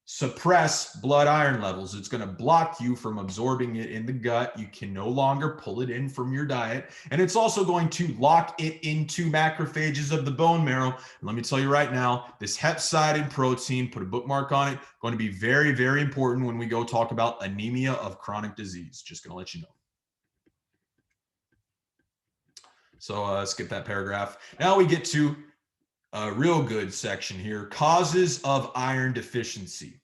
suppress blood iron levels. It's going to block you from absorbing it in the gut. You can no longer pull it in from your diet. And it's also going to lock it into macrophages of the bone marrow. And let me tell you right now, this hepcidin protein, put a bookmark on it, going to be very, very important when we go talk about anemia of chronic disease. Just going to let you know. So skip that paragraph. Now we get to a real good section here, causes of iron deficiency.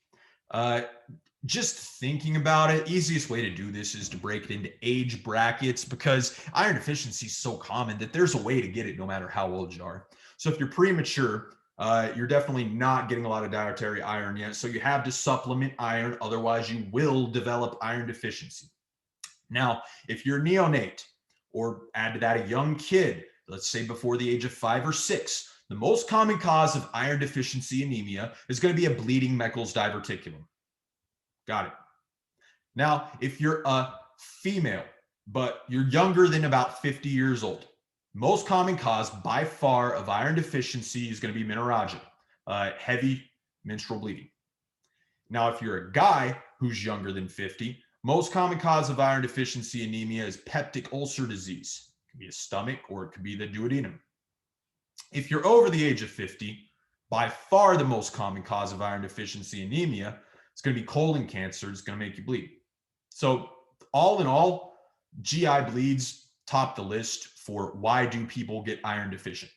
Just thinking about it, easiest way to do this is to break it into age brackets, because iron deficiency is so common that there's a way to get it no matter how old you are. So if you're premature, you're definitely not getting a lot of dietary iron yet. So you have to supplement iron, otherwise you will develop iron deficiency. Now, if you're neonate, or add to that a young kid, let's say before the age of 5 or 6, the most common cause of iron deficiency anemia is going to be a bleeding Meckel's diverticulum. Got it. Now, if you're a female, but you're younger than about 50 years old, most common cause by far of iron deficiency is going to be menorrhagia, heavy menstrual bleeding. Now, if you're a guy who's younger than 50, most common cause of iron deficiency anemia is peptic ulcer disease. It could be a stomach, or it could be the duodenum. If you're over the age of 50, by far the most common cause of iron deficiency anemia is going to be colon cancer. It's going to make you bleed. So all in all, GI bleeds top the list for why do people get iron deficient.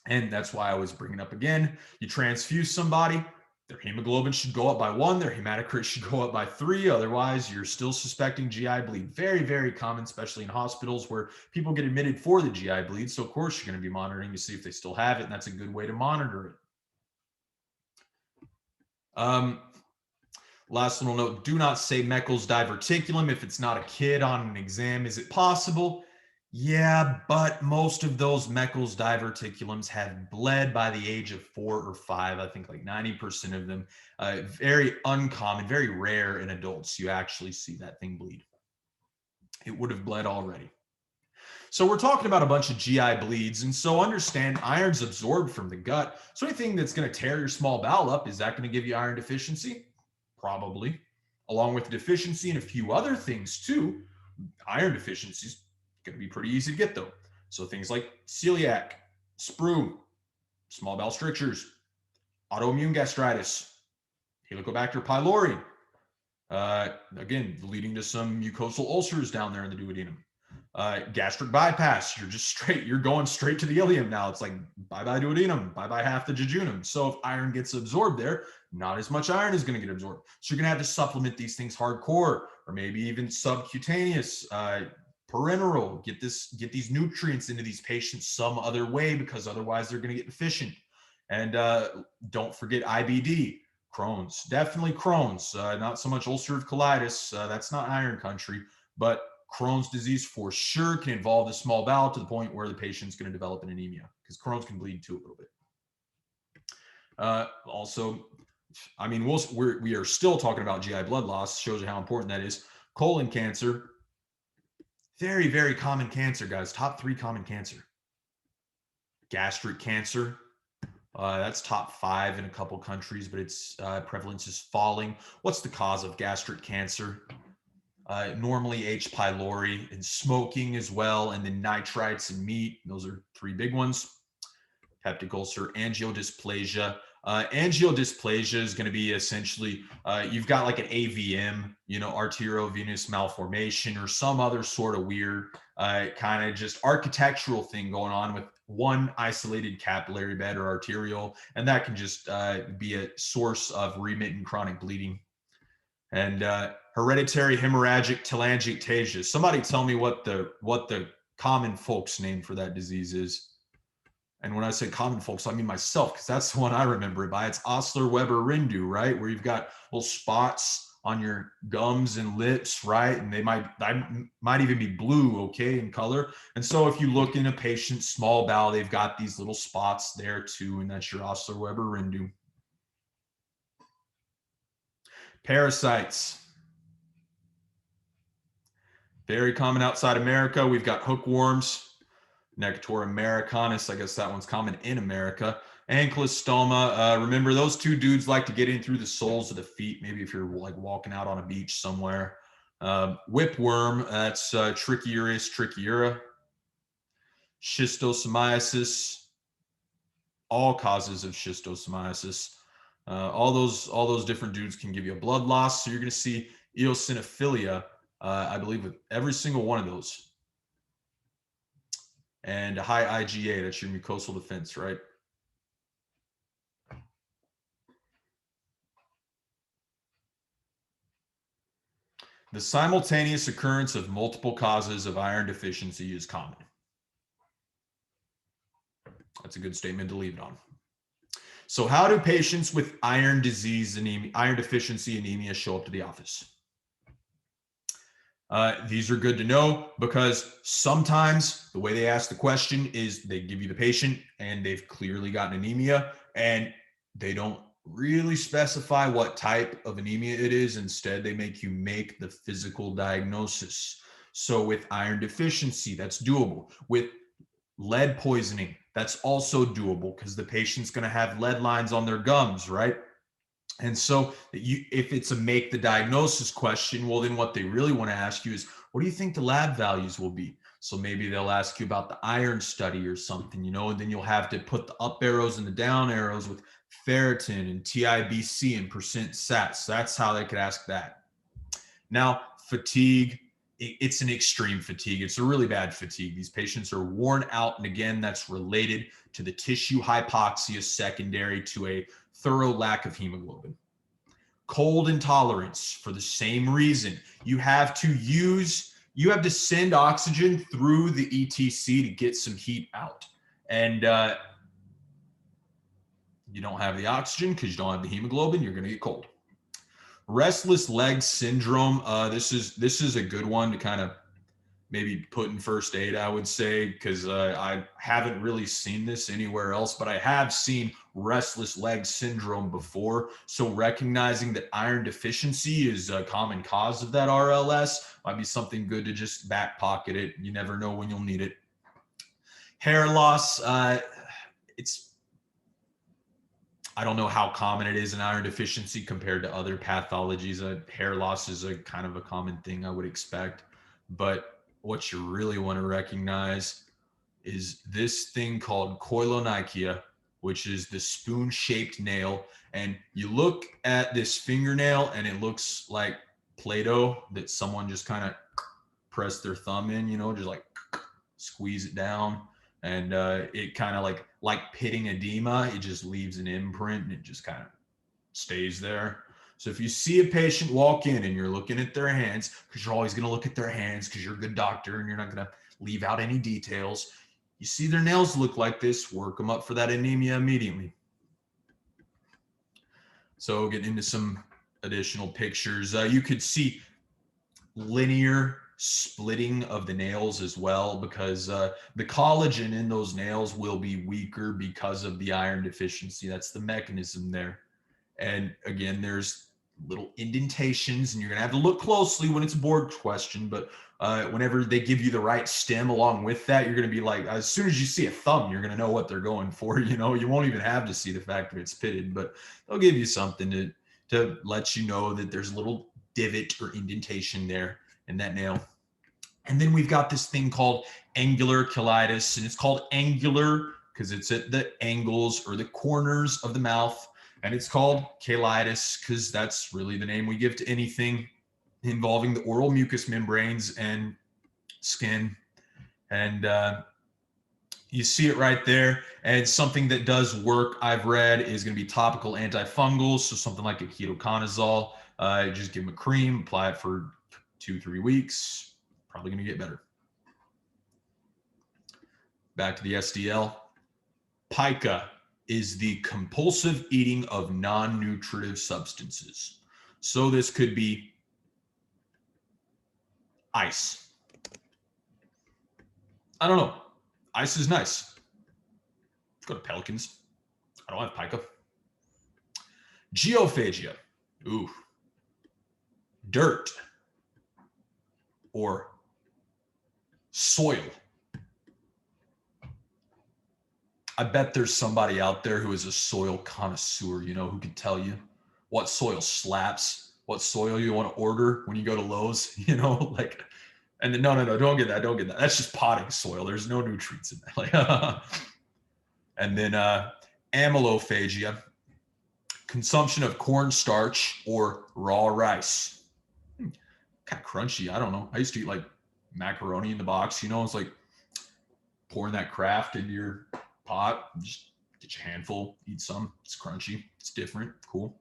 And that's why I was bringing up again, you transfuse somebody, their hemoglobin should go up by 1, their hematocrit should go up by 3. Otherwise, you're still suspecting GI bleed. Very, very common, especially in hospitals where people get admitted for the GI bleed. So, of course, you're going to be monitoring to see if they still have it, and that's a good way to monitor it. Last little note, do not say Meckel's diverticulum if it's not a kid on an exam. Is it possible? Yeah, but most of those Meckel's diverticulums have bled by the age of 4 or 5. I think like 90% of them. Very uncommon, very rare in adults. You actually see that thing bleed. It would have bled already. So we're talking about a bunch of GI bleeds. And so understand iron's absorbed from the gut. So anything that's going to tear your small bowel up, is that going to give you iron deficiency? Probably. Along with deficiency and a few other things too. Iron deficiency is going to be pretty easy to get though. So things like celiac, sprue, small bowel strictures, autoimmune gastritis, Helicobacter pylori, again, leading to some mucosal ulcers down there in the duodenum. Gastric bypass, you're going straight to the ileum now. It's like bye-bye duodenum, bye-bye half the jejunum. So if iron gets absorbed there, not as much iron is going to get absorbed. So you're going to have to supplement these things hardcore, or maybe even subcutaneous, parenteral, get these nutrients into these patients some other way, because otherwise they're going to get deficient. And don't forget IBD, Crohn's, definitely Crohn's, not so much ulcerative colitis. That's not iron country, but Crohn's disease for sure can involve the small bowel to the point where the patient's going to develop an anemia, because Crohn's can bleed too a little bit. Also, I mean, we are still talking about GI blood loss, shows you how important that is. Colon cancer, very, very common cancer, guys. Top 3 common cancer. Gastric cancer, that's top 5 in a couple countries, but its prevalence is falling. What's the cause of gastric cancer? Normally H. pylori, and smoking as well, and then nitrites and meat. Those are 3 big ones. Peptic ulcer, angiodysplasia. Angiodysplasia is going to be essentially, you've got like an AVM, arteriovenous malformation, or some other sort of weird kind of just architectural thing going on with one isolated capillary bed or arteriole, and that can just be a source of remittent chronic bleeding. And hereditary hemorrhagic telangiectasia. Somebody tell me what the common folks name for that disease is. And when I say common folks, I mean myself, because that's the one I remember it by. It's Osler-Weber-Rindu, right? Where you've got little spots on your gums and lips, right? And they might even be blue, okay, in color. And so if you look in a patient's small bowel, they've got these little spots there too, and that's your Osler-Weber-Rindu. Parasites. Very common outside America. We've got hookworms, Necator americanus. I guess that one's common in America. Ankylostoma. Remember, those 2 dudes like to get in through the soles of the feet. Maybe if you're like walking out on a beach somewhere. Whipworm. That's Trichiuris trichiura. Schistosomiasis. All causes of schistosomiasis. All those different dudes can give you a blood loss. So you're going to see eosinophilia, I believe, with every single one of those. And a high IgA, that's your mucosal defense, right? The simultaneous occurrence of multiple causes of iron deficiency is common. That's a good statement to leave it on. So how do patients with iron deficiency anemia show up to the office? These are good to know, because sometimes the way they ask the question is they give you the patient and they've clearly got anemia, and they don't really specify what type of anemia it is. Instead, they make you make the physical diagnosis. So with iron deficiency, that's doable. With lead poisoning, that's also doable, because the patient's going to have lead lines on their gums, right? And so if it's a make the diagnosis question, well, then what they really want to ask you is, what do you think the lab values will be? So maybe they'll ask you about the iron study or something, and then you'll have to put the up arrows and the down arrows with ferritin and TIBC and percent SATs. So that's how they could ask that. Now, fatigue, it's an extreme fatigue. It's a really bad fatigue. These patients are worn out. And again, that's related to the tissue hypoxia secondary to a thorough lack of hemoglobin. Cold intolerance, for the same reason. You have to send oxygen through the ETC to get some heat out. And you don't have the oxygen because you don't have the hemoglobin, you're going to get cold. Restless leg syndrome. This is a good one to kind of maybe put in first aid, I would say, because I haven't really seen this anywhere else, but I have seen restless leg syndrome before. So recognizing that iron deficiency is a common cause of that RLS might be something good to just back pocket it. You never know when you'll need it. Hair loss. I don't know how common it is in iron deficiency compared to other pathologies. Hair loss is a kind of a common thing I would expect, but what you really want to recognize is this thing called koilonychia, which is the spoon-shaped nail. And you look at this fingernail and it looks like Play-Doh that someone just kind of press their thumb in, just like squeeze it down. And it kind of like pitting edema, it just leaves an imprint and it just kind of stays there. So if you see a patient walk in and you're looking at their hands, because you're always going to look at their hands because you're a good doctor and you're not going to leave out any details. You see their nails look like this, work them up for that anemia immediately. So getting into some additional pictures, you could see linear splitting of the nails as well, because the collagen in those nails will be weaker because of the iron deficiency. That's the mechanism there. And again, there's little indentations, and you're gonna have to look closely when it's a board question, but whenever they give you the right stem along with that, you're gonna be like, as soon as you see a thumb, you're gonna know what they're going for. You won't even have to see the fact that it's pitted, but they'll give you something to let you know that there's a little divot or indentation there in that nail. And then we've got this thing called angular cheilitis, and it's called angular because it's at the angles or the corners of the mouth. And it's called cheilitis because that's really the name we give to anything involving the oral mucous membranes and skin. And you see it right there. And something that does work, I've read, is going to be topical antifungals. So something like a ketoconazole. Just give them a cream, apply it for 2-3 weeks. Probably going to get better. Back to the SDL. Pica is the compulsive eating of non-nutritive substances. So this could be ice. I don't know. Ice is nice. Let's go to pelicans. I don't have pica. Geophagia. Ooh. Dirt. Or soil. I bet there's somebody out there who is a soil connoisseur, who can tell you what soil slaps, what soil you want to order when you go to Lowe's, and then no, don't get that. That's just potting soil. There's no nutrients in that. And then amylophagia, consumption of cornstarch or raw rice. Kind of crunchy. I don't know. I used to eat like macaroni in the box, it's like pouring that Kraft into your pot, just get your handful, eat some. It's crunchy. It's different. Cool.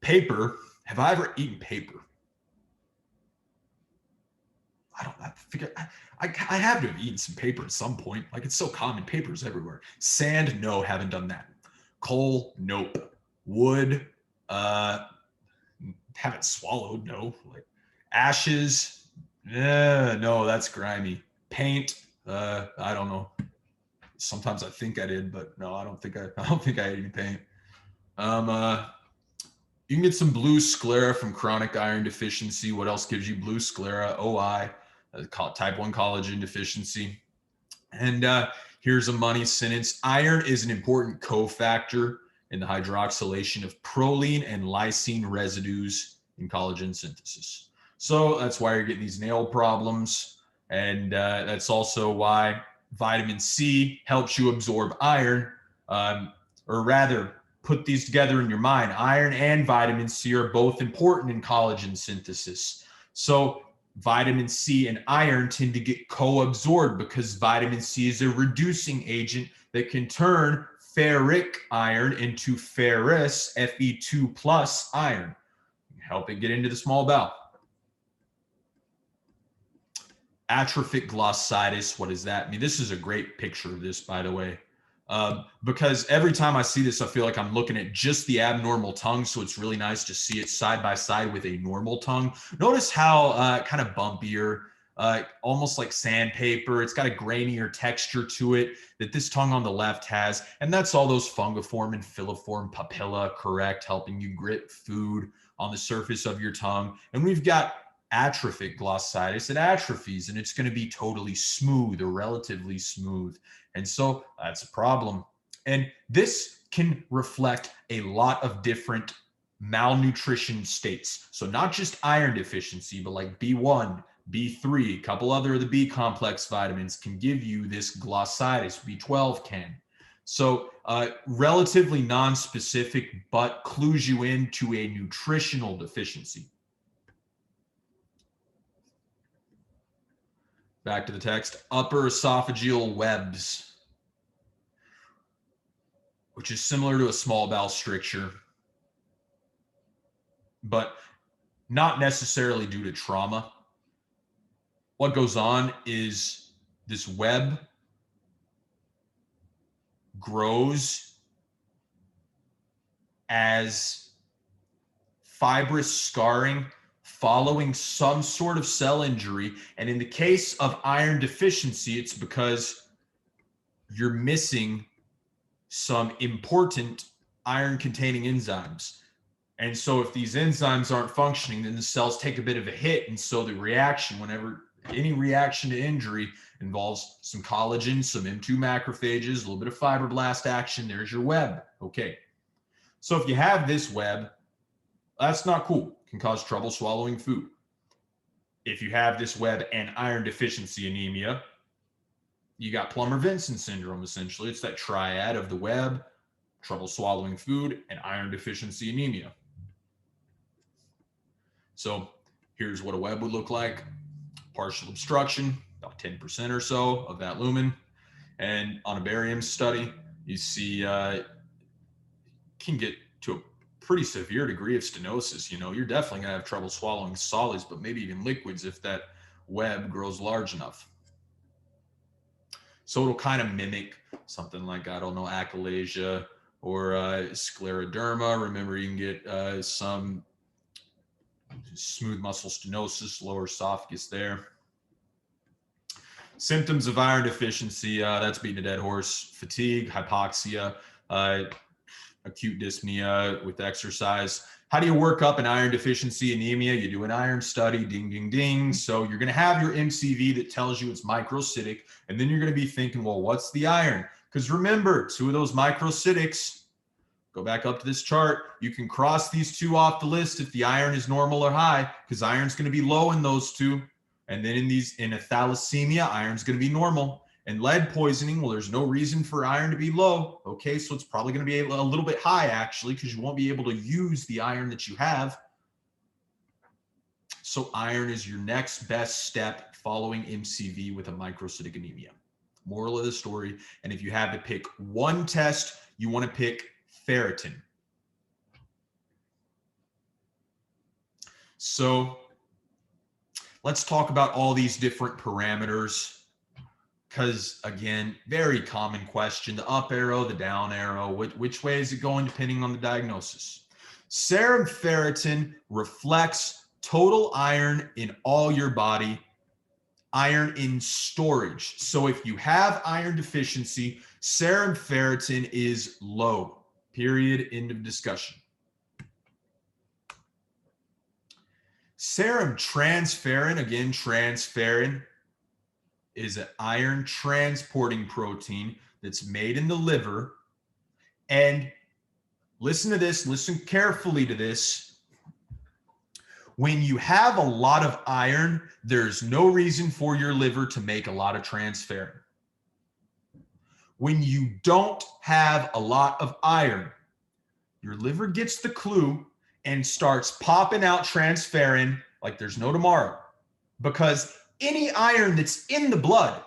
Paper. Have I ever eaten paper? I figure I have to have eaten some paper at some point. Like, it's so common. Paper's everywhere. Sand, no, haven't done that. Coal, nope. Wood, haven't swallowed, no. Like ashes, no, that's grimy. Paint, I don't know. Sometimes I think I did, but no, I don't think I ate any paint. You can get some blue sclera from chronic iron deficiency. What else gives you blue sclera? OI, type 1 collagen deficiency. And here's a money sentence. Iron is an important cofactor in the hydroxylation of proline and lysine residues in collagen synthesis. So that's why you're getting these nail problems. And that's also why vitamin C helps you absorb iron, or rather, put these together in your mind. Iron and vitamin C are both important in collagen synthesis. So vitamin C and iron tend to get co-absorbed because vitamin C is a reducing agent that can turn ferric iron into ferrous, Fe2 plus iron, help it get into the small bowel. Atrophic glossitis, what is that? I mean, this is a great picture of this, by the way, because every time I see this, I feel like I'm looking at just the abnormal tongue. So it's really nice to see it side by side with a normal tongue. Notice how kind of bumpier, almost like sandpaper. It's got a grainier texture to it that this tongue on the left has. And that's all those fungiform and filiform papilla, correct, helping you grip food on the surface of your tongue. And we've got atrophic glossitis. It atrophies and it's going to be totally smooth or relatively smooth. And so that's a problem. And this can reflect a lot of different malnutrition states. So not just iron deficiency, but like B1, B3, a couple other of the B complex vitamins can give you this glossitis. B12 can. So relatively non-specific, but clues you into a nutritional deficiency. back to the text, upper esophageal webs, which is similar to a small bowel stricture, but not necessarily due to trauma. What goes on is this web grows as fibrous scarring following some sort of cell injury. And in the case of iron deficiency, it's because you're missing some important iron-containing enzymes. And so if these enzymes aren't functioning, then the cells take a bit of a hit. And so the reaction, whenever any reaction to injury involves some collagen, some M2 macrophages, a little bit of fibroblast action, there's your web. Okay. So if you have this web, that's not cool. It can cause trouble swallowing food. If you have this web and iron deficiency anemia, you got Plummer-Vinson syndrome, essentially. It's that triad of the web, trouble swallowing food, and iron deficiency anemia. So here's what a web would look like. Partial obstruction, about 10% or so of that lumen. And on a barium study, you see can get to a pretty severe degree of stenosis. You know, you're definitely going to have trouble swallowing solids, but maybe even liquids if that web grows large enough. So it'll kind of mimic something like, I don't know, achalasia or scleroderma. Remember, you can get some smooth muscle stenosis, lower esophagus there. Symptoms of iron deficiency, that's beating a dead horse. Fatigue, hypoxia, acute dyspnea with exercise. How do you work up an iron deficiency anemia? You do an iron study, ding, ding, ding. So you're going to have your MCV that tells you it's microcytic. And then you're going to be thinking, well, what's the iron? Because remember, two of those microcytics, go back up to this chart. You can cross these two off the list if the iron is normal or high, because iron's going to be low in those two. And then in a thalassemia, iron's going to be normal. And lead poisoning, well, there's no reason for iron to be low. Okay, so it's probably going to be a little bit high, actually, because you won't be able to use the iron that you have. So iron is your next best step following MCV with a microcytic anemia. Moral of the story, and if you had to pick one test, you want to pick ferritin. So let's talk about all these different parameters. Because again, very common question, the up arrow, the down arrow, which way is it going depending on the diagnosis? Serum ferritin reflects total iron in all your body, iron in storage. So if you have iron deficiency, serum ferritin is low, period, end of discussion. Serum transferrin, again, transferrin, is an iron transporting protein that's made in the liver. And listen to this, listen carefully to this. When you have a lot of iron, there's no reason for your liver to make a lot of transferrin. When you don't have a lot of iron, your liver gets the clue and starts popping out transferrin like there's no tomorrow, because any iron that's in the blood,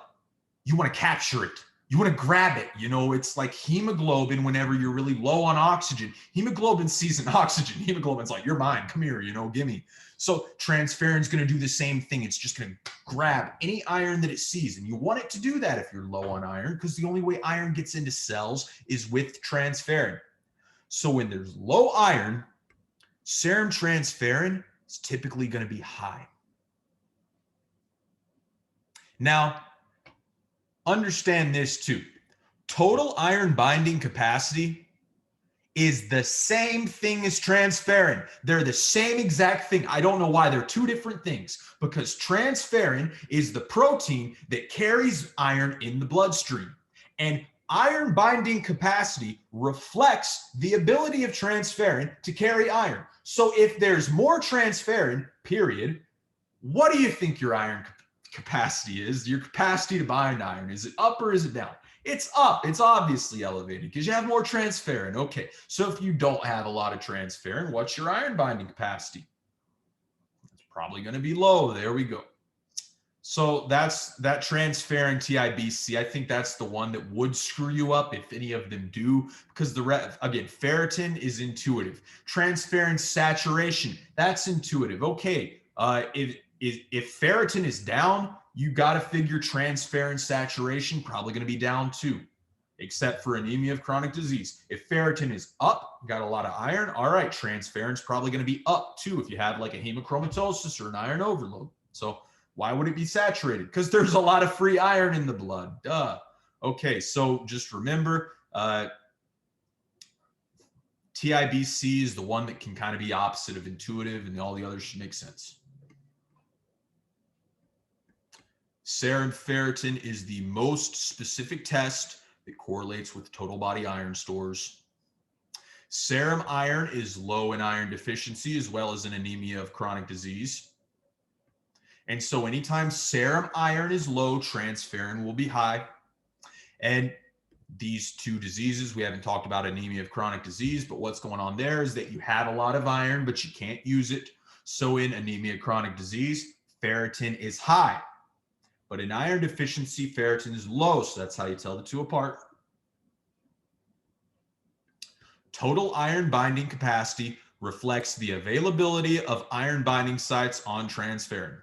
you want to capture it. You want to grab it. You know, it's like hemoglobin whenever you're really low on oxygen. Hemoglobin sees an oxygen. Hemoglobin's like, you're mine. Come here, you know, gimme. So transferrin's going to do the same thing. It's just going to grab any iron that it sees. And you want it to do that if you're low on iron, because the only way iron gets into cells is with transferrin. So when there's low iron, serum transferrin is typically going to be high. Now, understand this too. Total iron binding capacity is the same thing as transferrin. They're the same exact thing. I don't know why they're two different things, because transferrin is the protein that carries iron in the bloodstream. And iron binding capacity reflects the ability of transferrin to carry iron. So if there's more transferrin, period, what do you think your iron capacity is? Your capacity to bind iron, is it up or is it down? It's up. It's obviously elevated because you have more transferrin. Okay, so if you don't have a lot of transferrin, what's your iron binding capacity? It's probably going to be low. There we go. So that's that transferrin TIBC. I think that's the one that would screw you up if any of them do, because again, ferritin is intuitive. Transferrin saturation, that's intuitive. Okay, if ferritin is down, you got to figure transferrin saturation probably going to be down too, except for anemia of chronic disease. If ferritin is up, got a lot of iron, all right, transferrin's probably going to be up too if you have like a hemochromatosis or an iron overload. So why would it be saturated? Because there's a lot of free iron in the blood. Duh. Okay, so just remember, TIBC is the one that can kind of be opposite of intuitive, and all the others should make sense. Serum ferritin is the most specific test that correlates with total body iron stores. Serum iron is low in iron deficiency as well as in anemia of chronic disease. And so anytime serum iron is low, transferrin will be high. And these two diseases, we haven't talked about anemia of chronic disease, but what's going on there is that you have a lot of iron, but you can't use it. So in anemia of chronic disease, ferritin is high. But in iron deficiency, ferritin is low. So that's how you tell the two apart. Total iron binding capacity reflects the availability of iron binding sites on transferrin.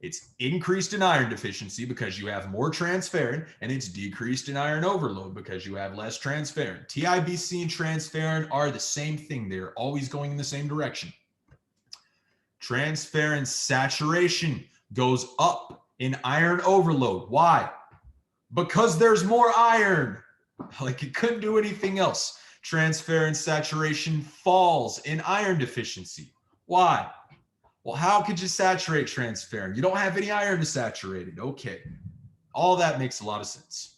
It's increased in iron deficiency because you have more transferrin, and it's decreased in iron overload because you have less transferrin. TIBC and transferrin are the same thing. They're always going in the same direction. Transferrin saturation goes up in iron overload. Why? Because there's more iron. Like it couldn't do anything else. Transferrin saturation falls in iron deficiency. Why? Well, how could you saturate transferrin? You don't have any iron to saturate it. Okay. All that makes a lot of sense.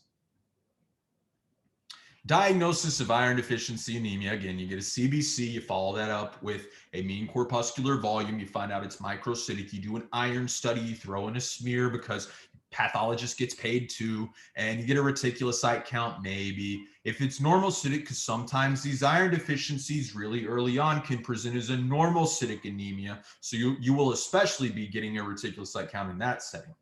Diagnosis of iron deficiency anemia. Again, you get a CBC. You follow that up with a mean corpuscular volume. You find out it's microcytic. You do an iron study. You throw in a smear because pathologist gets paid too, and you get a reticulocyte count maybe. If it's normocytic, because sometimes these iron deficiencies really early on can present as a normocytic anemia, so you will especially be getting a reticulocyte count in that setting.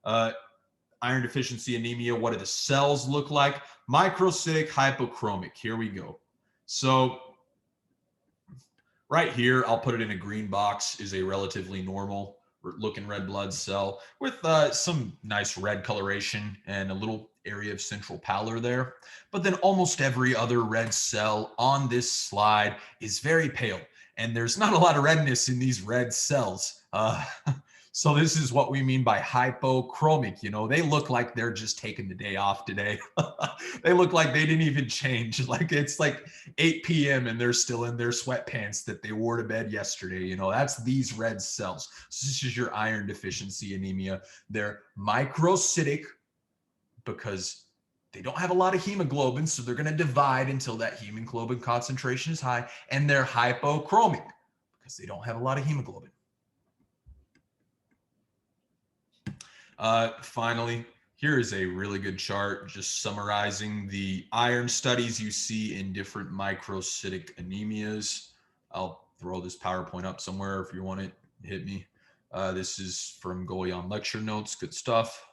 Iron deficiency anemia, what do the cells look like? Microcytic hypochromic. Here we go. So right here, I'll put it in a green box, is a relatively normal looking red blood cell with some nice red coloration and a little area of central pallor there. But then almost every other red cell on this slide is very pale, and there's not a lot of redness in these red cells. So this is what we mean by hypochromic. You know, they look like they're just taking the day off today. They look like they didn't even change. Like it's like 8 p.m. and they're still in their sweatpants that they wore to bed yesterday. You know, that's these red cells. So this is your iron deficiency anemia. They're microcytic because they don't have a lot of hemoglobin, so they're going to divide until that hemoglobin concentration is high. And they're hypochromic because they don't have a lot of hemoglobin. Finally, here is a really good chart just summarizing the iron studies you see in different microcytic anemias. I'll throw this PowerPoint up somewhere if you want it, hit me. This is from Goyan lecture notes, good stuff.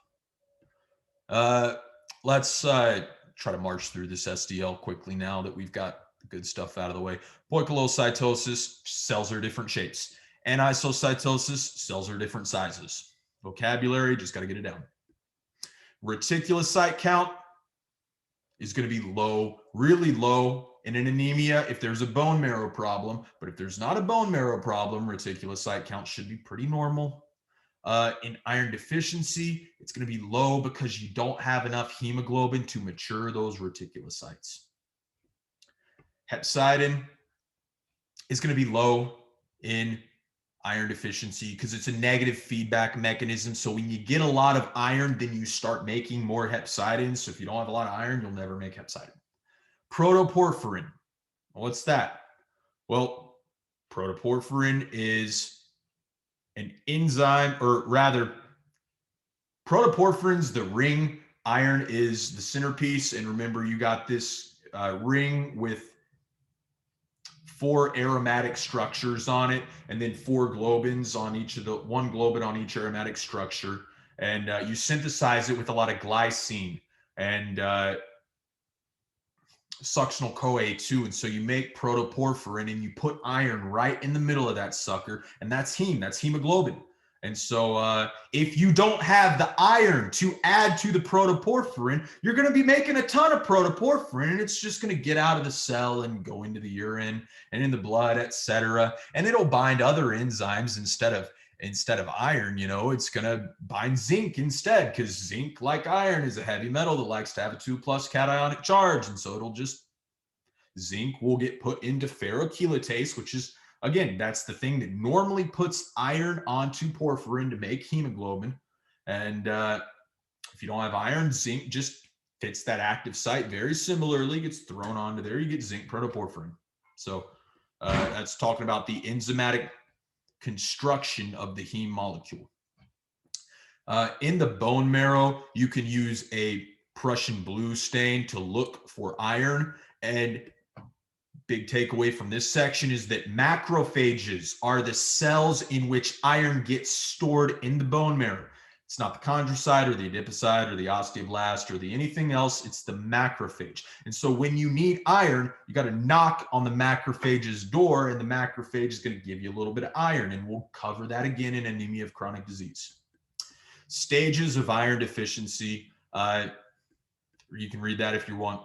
Let's try to march through this SDL quickly now that we've got the good stuff out of the way. Poikilocytosis, cells are different shapes. Anisocytosis, cells are different sizes. Vocabulary, just got to get it down. Reticulocyte count is going to be low, really low in an anemia if there's a bone marrow problem. But if there's not a bone marrow problem, reticulocyte count should be pretty normal. In iron deficiency, it's going to be low because you don't have enough hemoglobin to mature those reticulocytes. Hepcidin is going to be low in iron deficiency because it's a negative feedback mechanism. So when you get a lot of iron, then you start making more hepcidin. So if you don't have a lot of iron, you'll never make hepcidin. Protoporphyrin, what's that? Well, protoporphyrin is an enzyme, or rather, protoporphyrin's the ring, iron is the centerpiece. And remember, you got this ring with 4 aromatic structures on it, and then 4 globins on each of the, 1 globin on each aromatic structure. And you synthesize it with a lot of glycine and succinyl CoA too. And so you make protoporphyrin and you put iron right in the middle of that sucker, and that's heme, that's hemoglobin. And so if you don't have the iron to add to the protoporphyrin, you're going to be making a ton of protoporphyrin, and it's just going to get out of the cell and go into the urine and in the blood, etc. And it'll bind other enzymes instead of iron. You know, it's going to bind zinc instead, because zinc, like iron, is a heavy metal that likes to have a 2+ cationic charge. And so zinc will get put into ferrochelatase, which is, again, that's the thing that normally puts iron onto porphyrin to make hemoglobin. And if you don't have iron, zinc just fits that active site very similarly, gets thrown onto there, you get zinc protoporphyrin. So that's talking about the enzymatic construction of the heme molecule. In the bone marrow, you can use a Prussian blue stain to look for iron. And big takeaway from this section is that macrophages are the cells in which iron gets stored in the bone marrow. It's not the chondrocyte or the adipocyte or the osteoblast or the anything else. It's the macrophage. And so when you need iron, you got to knock on the macrophage's door, and the macrophage is going to give you a little bit of iron. And we'll cover that again in anemia of chronic disease. Stages of iron deficiency. You can read that if you want.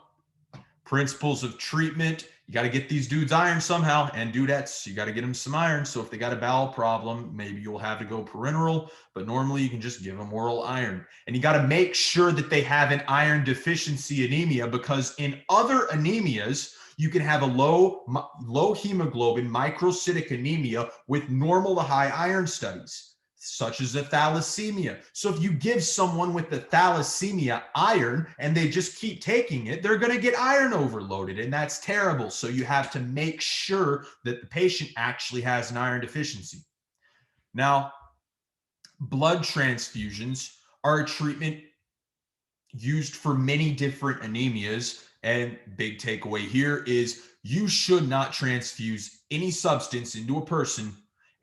Principles of treatment. You got to get these dudes iron somehow, and dudettes, you got to get them some iron. So if they got a bowel problem, maybe you'll have to go parenteral, but normally you can just give them oral iron. And you got to make sure that they have an iron deficiency anemia, because in other anemias, you can have a low hemoglobin microcytic anemia with normal to high iron studies, such as a thalassemia. So if you give someone with the thalassemia iron and they just keep taking it, they're going to get iron overloaded, and that's terrible. So you have to make sure that the patient actually has an iron deficiency. Now, blood transfusions are a treatment used for many different anemias, and big takeaway here is you should not transfuse any substance into a person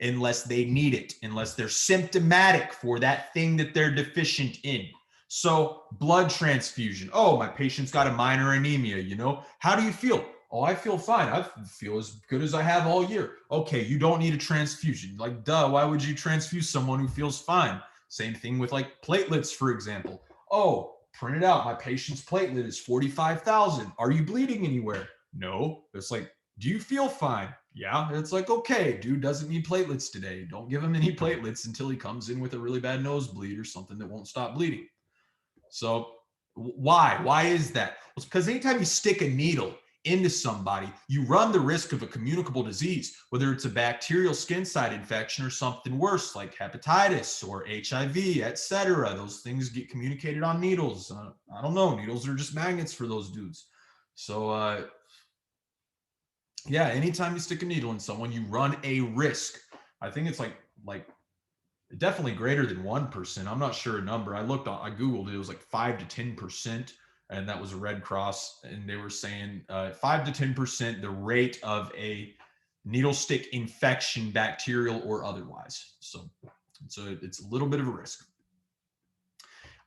unless they need it, unless they're symptomatic for that thing that they're deficient in. So blood transfusion. Oh, my patient's got a minor anemia, you know. How do you feel? Oh, I feel fine. I feel as good as I have all year. Okay, you don't need a transfusion. Like, duh, why would you transfuse someone who feels fine? Same thing with like platelets, for example. Oh, print it out. My patient's platelet is 45,000. Are you bleeding anywhere? No. It's like, do you feel fine? Yeah. It's like, okay, dude doesn't need platelets today. Don't give him any platelets until he comes in with a really bad nosebleed or something that won't stop bleeding. So why? Why is that? Well, it's because anytime you stick a needle into somebody, you run the risk of a communicable disease, whether it's a bacterial skin site infection or something worse like hepatitis or HIV, etc. Those things get communicated on needles. I don't know. Needles are just magnets for those dudes. So, yeah, anytime you stick a needle in someone, you run a risk. I think it's like definitely greater than 1%. I'm not sure a number. I Googled it. It was like 5 to 10%. And that was a Red Cross. And they were saying 5 to 10%, the rate of a needle stick infection, bacterial or otherwise. So it's a little bit of a risk.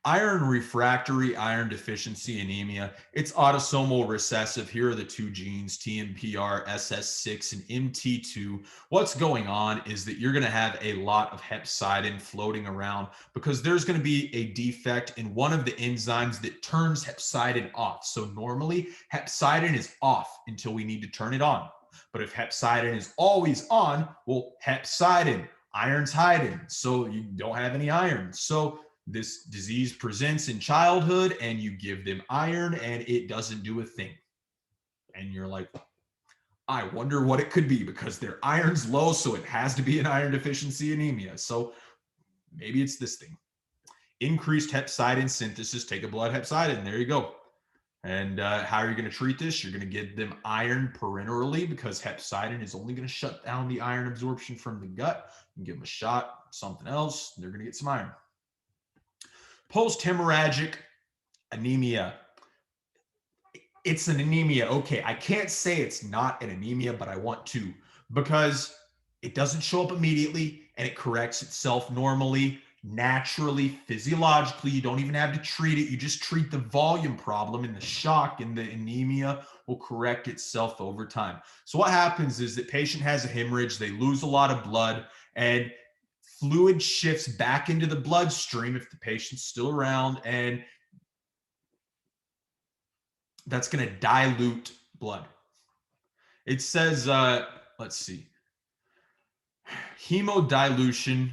Iron-refractory iron deficiency anemia. It's autosomal recessive. Here are the 2 genes, TMPR, SS6, and MT2. What's going on is that you're going to have a lot of hepcidin floating around because there's going to be a defect in one of the enzymes that turns hepcidin off. So normally hepcidin is off until we need to turn it on. But if hepcidin is always on, well, hepcidin, iron's hiding. So you don't have any iron. So this disease presents in childhood and you give them iron and it doesn't do a thing. And you're like, I wonder what it could be because their iron's low, so it has to be an iron deficiency anemia. So maybe it's this thing. Increased hepcidin synthesis, take a blood hepcidin, there you go. And how are you going to treat this? You're going to give them iron parenterally because hepcidin is only going to shut down the iron absorption from the gut. You can give them a shot, something else, they're going to get some iron. Posthemorrhagic anemia. it's an anemia. Okay, I can't say it's not an anemia, but I want to, because it doesn't show up immediately and it corrects itself normally, naturally, physiologically. You don't even have to treat it. You just treat the volume problem, and the shock and the anemia will correct itself over time. So what happens is that patient has a hemorrhage, they lose a lot of blood, and fluid shifts back into the bloodstream if the patient's still around, and that's going to dilute blood. It says, let's see, hemodilution.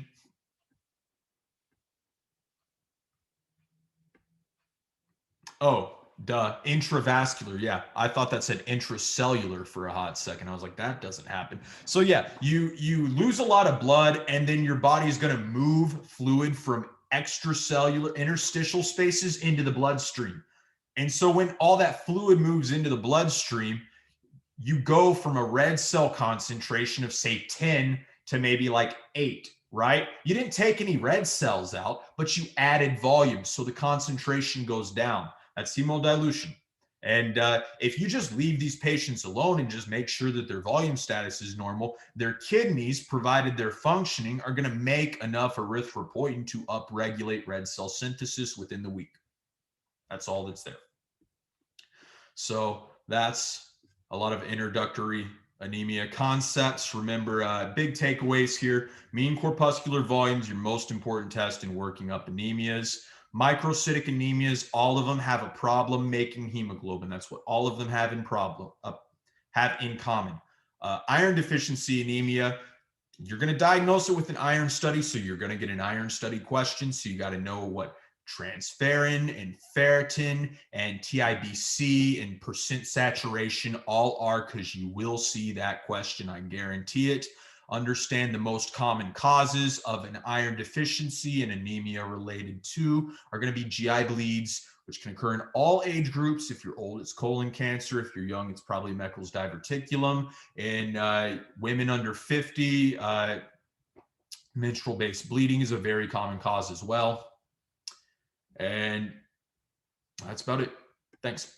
Oh, duh, intravascular. Yeah, I thought that said intracellular for a hot second. I was like, that doesn't happen. So yeah, you lose a lot of blood, and then your body is going to move fluid from extracellular interstitial spaces into the bloodstream. And so when all that fluid moves into the bloodstream, you go from a red cell concentration of say 10 to maybe like 8, right? You didn't take any red cells out, but you added volume. So the concentration goes down. That's hemodilution. And if you just leave these patients alone and just make sure that their volume status is normal, their kidneys, provided they're functioning, are going to make enough erythropoietin to upregulate red cell synthesis within the week. That's all that's there. So that's a lot of introductory anemia concepts. Remember, big takeaways here. Mean corpuscular volume is your most important test in working up anemias. Microcytic anemias, all of them have a problem making hemoglobin. That's what all of them have in common. Iron deficiency anemia, you're going to diagnose it with an iron study, so you're going to get an iron study question. So you got to know what transferrin and ferritin and TIBC and percent saturation all are, because you will see that question, I guarantee it. Understand the most common causes of an iron deficiency and anemia related to are going to be GI bleeds, which can occur in all age groups. If you're old, it's colon cancer. If you're young, it's probably Meckel's diverticulum. In women under 50, menstrual-based bleeding is a very common cause as well. And that's about it. Thanks.